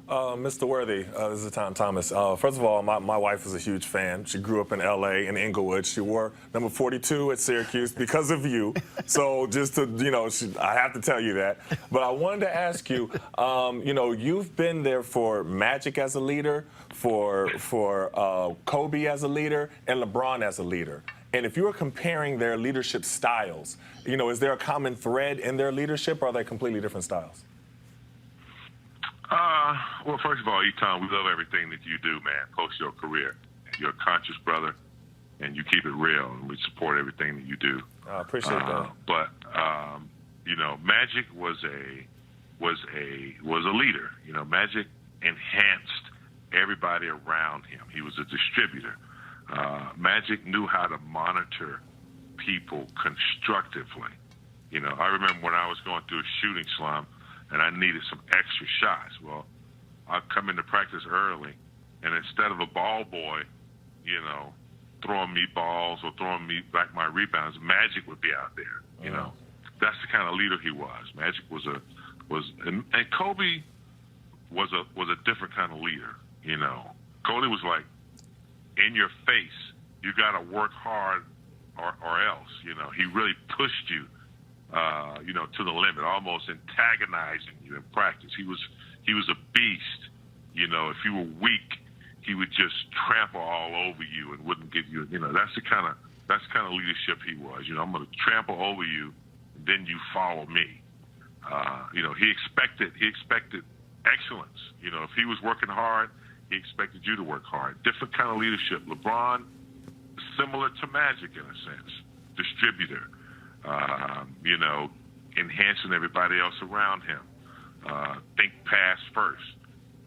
Mr. Worthy, this is Etan Thomas. First of all, my wife is a huge fan. She grew up in L.A., in Inglewood. She wore number 42 at Syracuse because of you. So just to, I have to tell you that. But I wanted to ask you, you've been there for Magic as a leader, for Kobe as a leader, and LeBron as a leader. And if you were comparing their leadership styles, is there a common thread in their leadership, or are they completely different styles? Well, first of all, Etan, we love everything that you do, man, post your career. You're a conscious brother, and you keep it real, and we support everything that you do. I appreciate that. But Magic was a leader. Magic enhanced everybody around him. He was a distributor. Magic knew how to monitor people constructively. I remember when I was going through a shooting slump, and I needed some extra shots. Well, I'd come into practice early, and instead of a ball boy, throwing me balls or throwing me back my rebounds, Magic would be out there. That's the kind of leader he was. Magic and Kobe was a different kind of leader. You know, Kobe was like, in your face, you got to work hard or else. You know, he really pushed you, you know, to the limit, almost antagonizing you in practice. He was a beast. You know, if you were weak, he would just trample all over you and wouldn't give you, you know, that's the kind of leadership he was. You know, I'm going to trample over you, and then you follow me. You know, he expected excellence. You know, if he was working hard, he expected you to work hard. Different kind of leadership. LeBron, similar to Magic in a sense, distributor. You know, enhancing everybody else around him. Think pass first,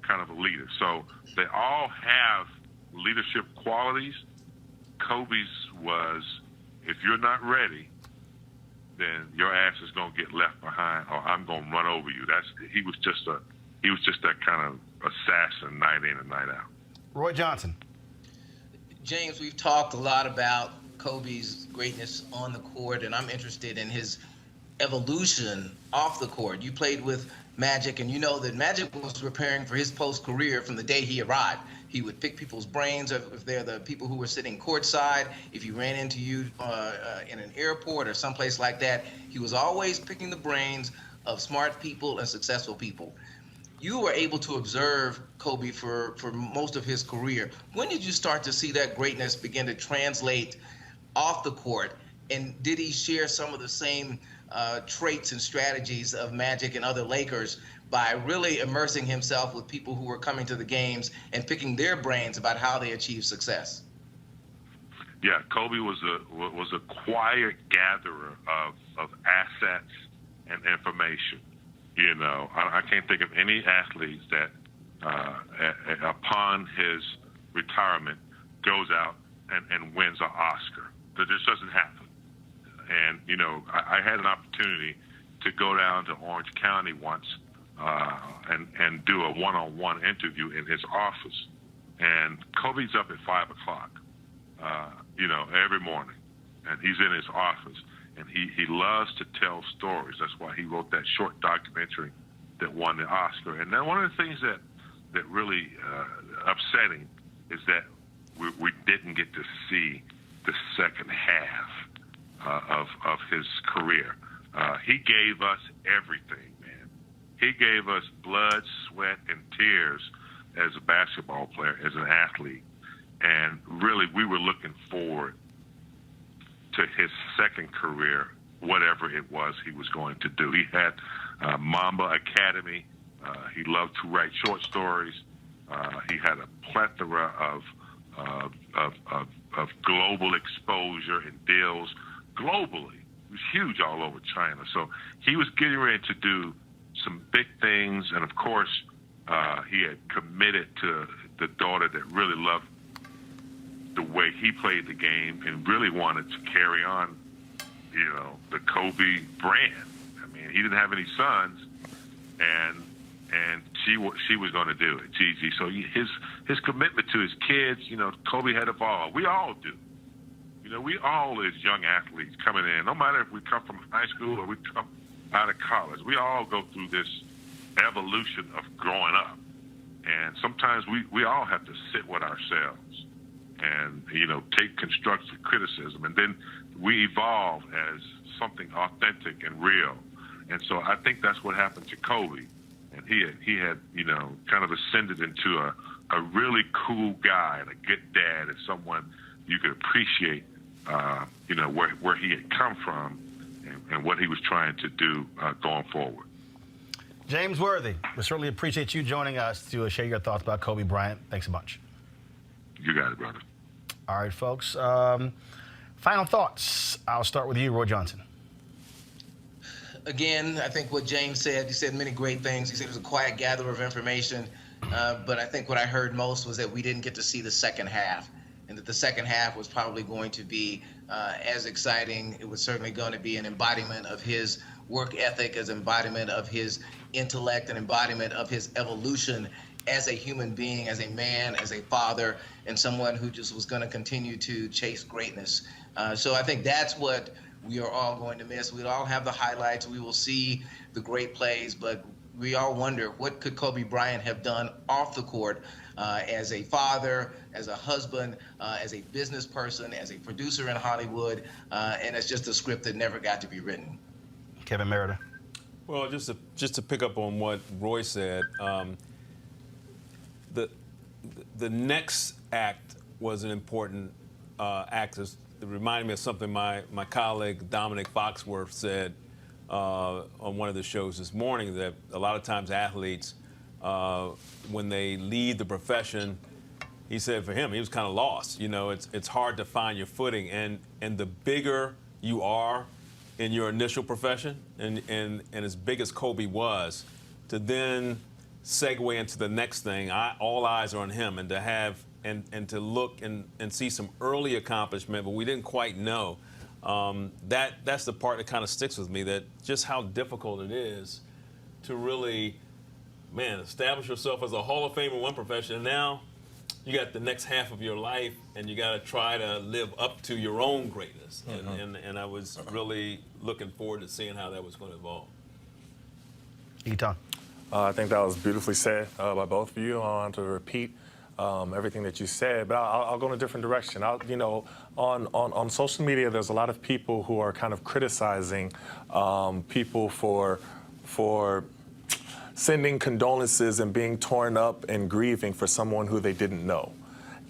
kind of a leader. So they all have leadership qualities. Kobe's was, if you're not ready, then your ass is going to get left behind, or I'm going to run over you. He was just that kind of assassin, night in and night out. Roy Johnson. James, we've talked a lot about Kobe's greatness on the court, and I'm interested in his evolution off the court. You played with Magic, and you know that Magic was preparing for his post-career from the day he arrived. He would pick people's brains if they're the people who were sitting courtside. If he ran into you in an airport or someplace like that, he was always picking the brains of smart people and successful people. You were able to observe Kobe for most of his career. When did you start to see that greatness begin to translate off the court? And did he share some of the same traits and strategies of Magic and other Lakers by really immersing himself with people who were coming to the games and picking their brains about how they achieved success? Yeah, Kobe was a quiet gatherer of assets and information. You know, I can't think of any athletes that upon his retirement goes out and wins an Oscar. That just doesn't happen. And, you know, I had an opportunity to go down to Orange County once and do a one-on-one interview in his office. And Kobe's up at 5 o'clock, you know, every morning. And he's in his office. And he loves to tell stories. That's why he wrote that short documentary that won the Oscar. And then one of the things that really upsetting is that we didn't get to see the second half of his career. He gave us everything, man. He gave us blood, sweat, and tears as a basketball player, as an athlete. And really, we were looking forward to his second career, whatever it was he was going to do. He had Mamba Academy. He loved to write short stories. He had a plethora of global exposure and deals globally. It was huge all over China. So he was getting ready to do some big things. And of course, he had committed to the daughter that really loved the way he played the game and really wanted to carry on, you know, the Kobe brand. I mean, he didn't have any sons, and she was going to do it, Gigi. So his commitment to his kids, you know, Kobe had evolved. We all do. You know, we all as young athletes coming in, no matter if we come from high school or we come out of college, we all go through this evolution of growing up. And sometimes we all have to sit with ourselves and, you know, take constructive criticism. And then we evolve as something authentic and real. And so I think that's what happened to Kobe. And he had, you know, kind of ascended into a really cool guy and a good dad and someone you could appreciate, you know, where he had come from and what he was trying to do going forward. James Worthy, we certainly appreciate you joining us to share your thoughts about Kobe Bryant. Thanks a bunch. You got it, brother. All right, folks. Final thoughts. I'll start with you, Roy Johnson. Again, I think what James said, he said many great things. He said it was a quiet gatherer of information. But I think what I heard most was that we didn't get to see the second half, and that the second half was probably going to be as exciting. It was certainly going to be an embodiment of his work ethic, as embodiment of his intellect, an embodiment of his evolution as a human being, as a man, as a father, and someone who just was going to continue to chase greatness. So I think that's what we are all going to miss. We'll all have the highlights. We will see the great plays, but we all wonder, what could Kobe Bryant have done off the court as a father, as a husband, as a business person, as a producer in Hollywood, and it's just a script that never got to be written. Kevin Merida. Well, just to pick up on what Roy said, the next act was an important act. It reminded me of something my colleague Dominic Foxworth said on one of the shows this morning, that a lot of times athletes, when they leave the profession, he said for him, he was kind of lost. You know, it's hard to find your footing, and the bigger you are in your initial profession, and as big as Kobe was, to then segue into the next thing, all eyes are on him, and to have and to look and see some early accomplishment, but we didn't quite know. That's the part that kind of sticks with me, that just how difficult it is to really, establish yourself as a Hall of Fame in one profession, and now you got the next half of your life, and you got to try to live up to your own greatness. And I was really looking forward to seeing how that was going to evolve. Eton. I think that was beautifully said by both of you. I want to repeat everything that you said, but I'll go in a different direction. On social media, there's a lot of people who are kind of criticizing people for sending condolences and being torn up and grieving for someone who they didn't know.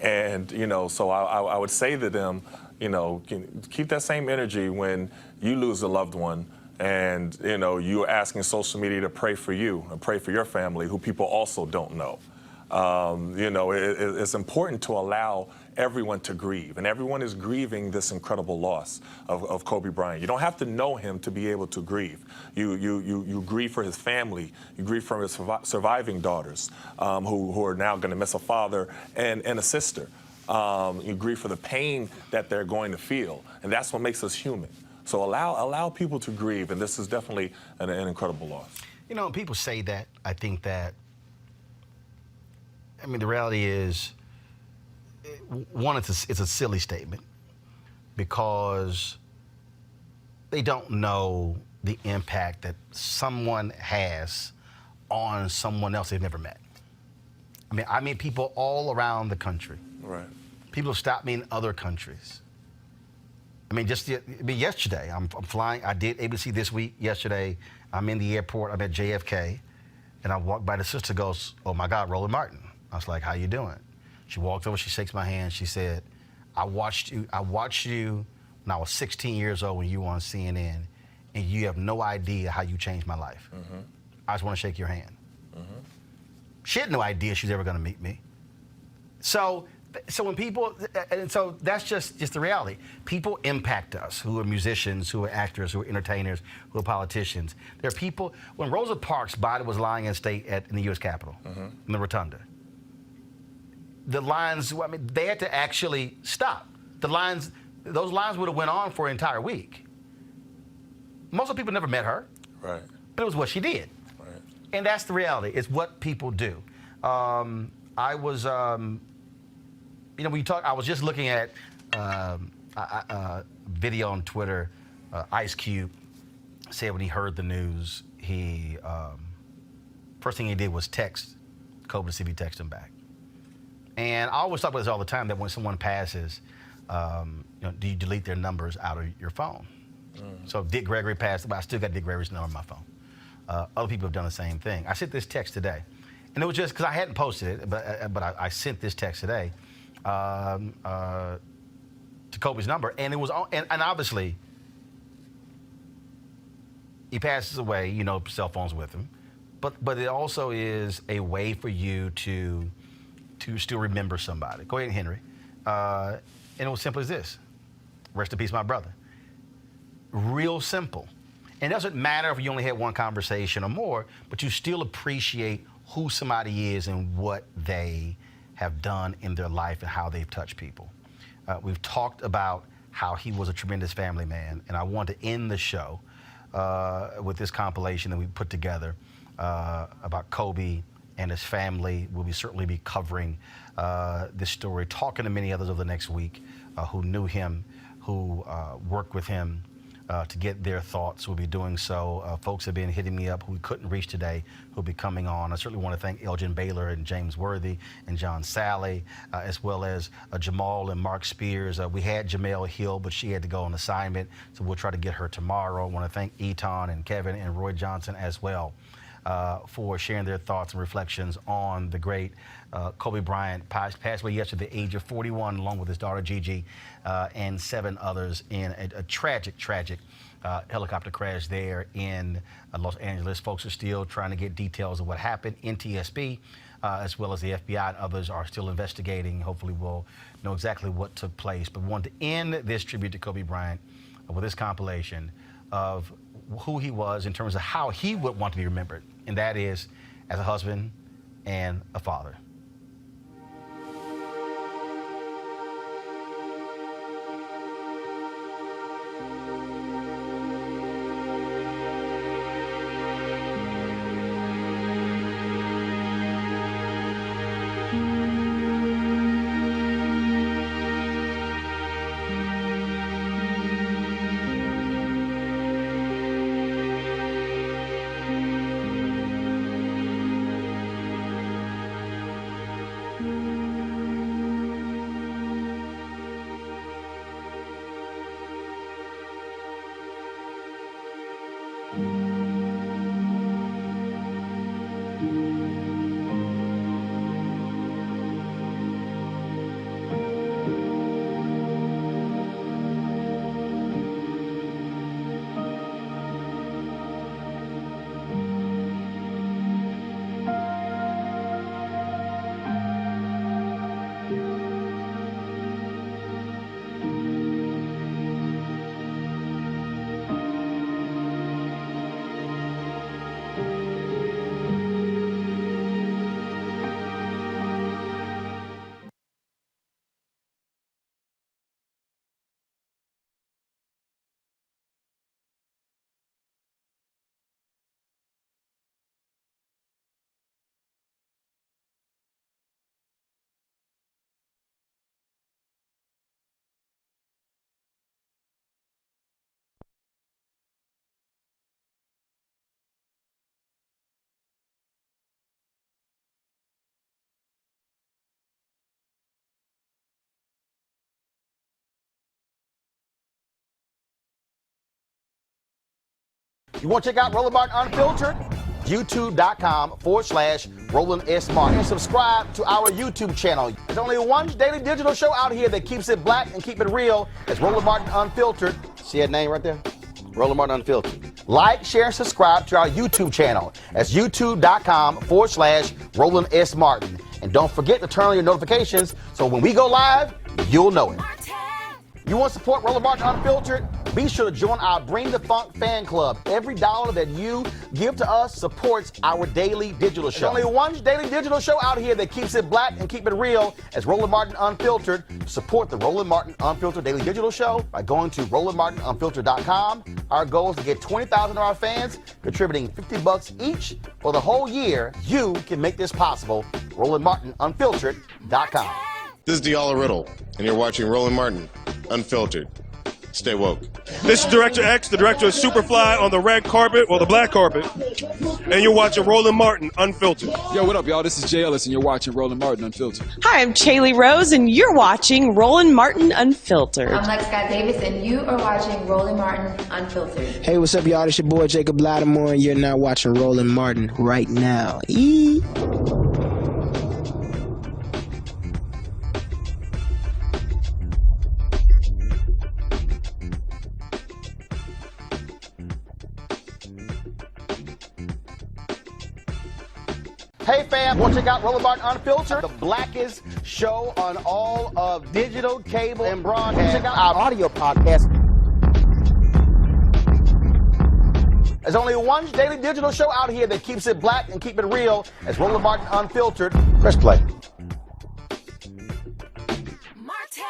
And, so I would say to them, keep that same energy when you lose a loved one, and, you're asking social media to pray for you and pray for your family, who people also don't know. It's important to allow everyone to grieve, and everyone is grieving this incredible loss of Kobe Bryant. You don't have to know him to be able to grieve. You grieve for his family. You grieve for his surviving daughters, who are now going to miss a father and a sister. You grieve for the pain that they're going to feel, and that's what makes us human. So allow people to grieve, and this is definitely an incredible loss. People say that. I think that, the reality is, one, it's a silly statement, because they don't know the impact that someone has on someone else they've never met. I mean people all around the country. Right. People have stopped me in other countries. Yesterday, I'm flying. I did ABC This Week yesterday. I'm in the airport. I'm at JFK, and I walked by. The sister goes, "Oh my God, Roland Martin." I was like, "How you doing?" She walked over. She shakes my hand. She said, "I watched you when I was 16 years old when you were on CNN, and you have no idea how you changed my life. Mm-hmm. I just want to shake your hand." Mm-hmm. She had no idea she was ever going to meet me. So when people, and so that's just the reality. People impact us, who are musicians, who are actors, who are entertainers, who are politicians. There are people, when Rosa Parks' body was lying in state in the U.S. Capitol, in the Rotunda, the lines, they had to actually stop. Those lines would have went on for an entire week. Most of the people never met her. Right. But it was what she did. Right. And that's the reality. It's what people do. I was, I was just looking at a video on Twitter. Ice Cube said when he heard the news, first thing he did was text Kobe to see if he texted him back. And I always talk about this all the time, that when someone passes, do you delete their numbers out of your phone? So Dick Gregory passed, but I still got Dick Gregory's number on my phone. Other people have done the same thing. I sent this text today, and it was just because I hadn't posted it, but I sent this text today to Kobe's number, and it was and obviously he passes away. Cell phones with him, but it also is a way for you to still remember somebody. Go ahead, Henry. And it was simple as this: rest in peace, my brother. Real simple. And it doesn't matter if you only had one conversation or more, but you still appreciate who somebody is and what they have done in their life and how they've touched people. We've talked about how he was a tremendous family man, and I want to end the show with this compilation that we put together about Kobe and his family. We'll certainly be covering this story, talking to many others over the next week who knew him, who worked with him, to get their thoughts. We'll be doing so. Folks have been hitting me up who we couldn't reach today, who'll be coming on. I certainly want to thank Elgin Baylor and James Worthy and John Sally, as well as Jamal and Mark Spears. We had Jamel Hill, but she had to go on assignment, so we'll try to get her tomorrow. I want to thank Eton and Kevin and Roy Johnson as well for sharing their thoughts and reflections on the great Kobe Bryant, passed away yesterday at the age of 41, along with his daughter Gigi and 7 others in a tragic helicopter crash there in Los Angeles. Folks are still trying to get details of what happened. NTSB, as well as the FBI and others, are still investigating. Hopefully we'll know exactly what took place. But we wanted to end this tribute to Kobe Bryant with this compilation of who he was in terms of how he would want to be remembered, and that is as a husband and a father. You want to check out Roland Martin Unfiltered? YouTube.com/Roland S. Martin. And subscribe to our YouTube channel. There's only one daily digital show out here that keeps it black and keep it real. It's Roland Martin Unfiltered. See that name right there? Roland Martin Unfiltered. Like, share, and subscribe to our YouTube channel. That's YouTube.com/Roland S. Martin. And don't forget to turn on your notifications so when we go live, you'll know it. You want to support Roland Martin Unfiltered? Be sure to join our Bring the Funk fan club. Every dollar that you give to us supports our daily digital show. There's only one daily digital show out here that keeps it black and keep it real. It's Roland Martin Unfiltered. Support the Roland Martin Unfiltered daily digital show by going to RolandMartinUnfiltered.com. Our goal is to get 20,000 of our fans contributing $50 each for the whole year. You can make this possible. RolandMartinUnfiltered.com. This is Diala Riddle, and you're watching Roland Martin Unfiltered. Stay woke. This is Director X, the director of Superfly on the red carpet, or the black carpet, and you're watching Roland Martin Unfiltered. Yo, what up, y'all? This is Jay Ellis, and you're watching Roland Martin Unfiltered. Hi, I'm Chaley Rose, and you're watching Roland Martin Unfiltered. I'm Lex Scott Davis, and you are watching Roland Martin Unfiltered. Hey, what's up, y'all? It's your boy Jacob Lattimore, and you're now watching Roland Martin right now. Hey fam, want to check out Roland Martin Unfiltered? The blackest show on all of digital, cable, and broadcast. Check out our audio podcast. There's only one daily digital show out here that keeps it black and keep it real. It's Roland Martin Unfiltered. Press play. Martin.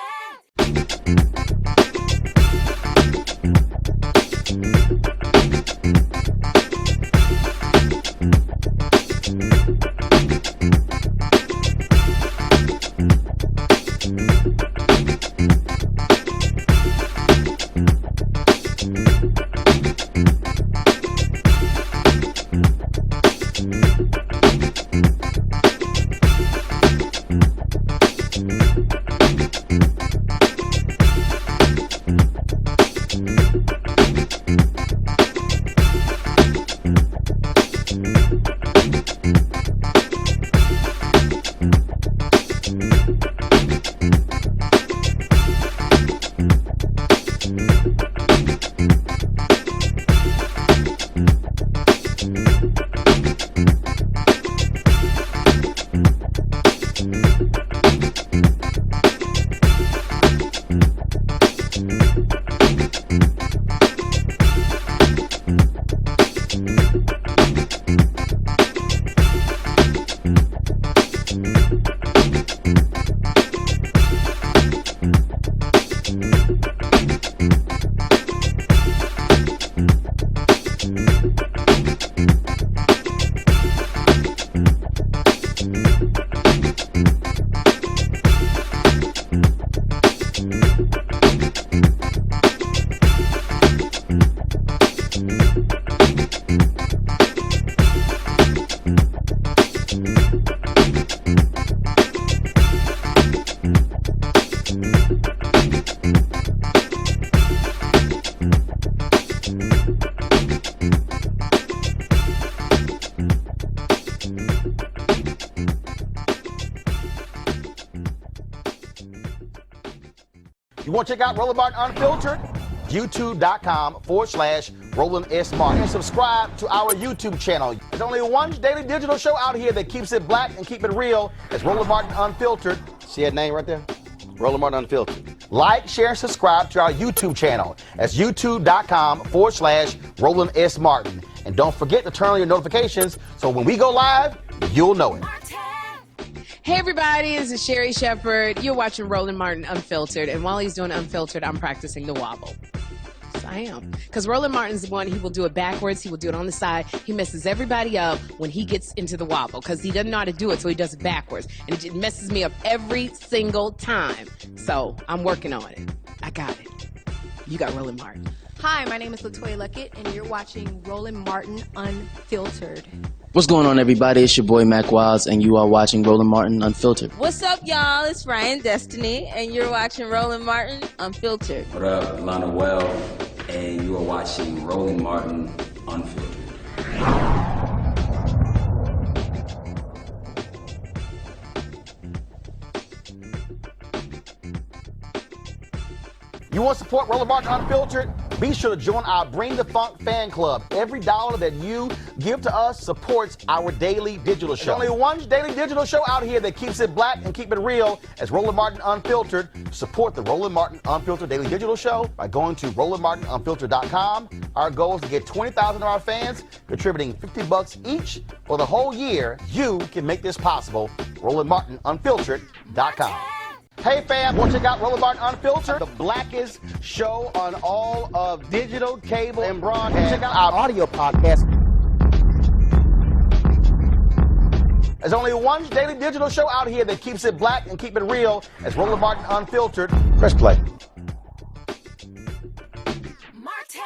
You want to check out Roland Martin Unfiltered? YouTube.com/Roland S. Martin. And subscribe to our YouTube channel. There's only one daily digital show out here that keeps it black and keep it real. It's Roland Martin Unfiltered. See that name right there? Roland Martin Unfiltered. Like, share, and subscribe to our YouTube channel. That's YouTube.com/Roland S. Martin. And don't forget to turn on your notifications so when we go live, you'll know it. Hey everybody, this is Sherry Shepherd. You're watching Roland Martin Unfiltered, and while he's doing Unfiltered, I'm practicing the wobble. Yes, I am. Because Roland Martin's the one, he will do it backwards, he will do it on the side. He messes everybody up when he gets into the wobble, because he doesn't know how to do it, so he does it backwards. And it messes me up every single time. So, I'm working on it. I got it. You got Roland Martin. Hi, my name is LaToya Luckett, and you're watching Roland Martin Unfiltered. What's going on, everybody? It's your boy Mac Wiles, and you are watching Roland Martin Unfiltered. What's up, y'all? It's Ryan Destiny, and you're watching Roland Martin Unfiltered. What up, Lana Well, and you are watching Roland Martin Unfiltered. You want to support Roland Martin Unfiltered? Be sure to join our Bring the Funk fan club. Every dollar that you give to us supports our daily digital show. There's only one daily digital show out here that keeps it black and keep it real. As Roland Martin Unfiltered. Support the Roland Martin Unfiltered daily digital show by going to RolandMartinUnfiltered.com. Our goal is to get 20,000 of our fans contributing $50 each for the whole year. You can make this possible. RolandMartinUnfiltered.com. Hey fam, want to check out Roland Martin Unfiltered? The blackest show on all of digital, cable, and broadcast. Check out our audio podcast. There's only one daily digital show out here that keeps it black and keep it real. It's Roland Martin Unfiltered. Press play. Martin.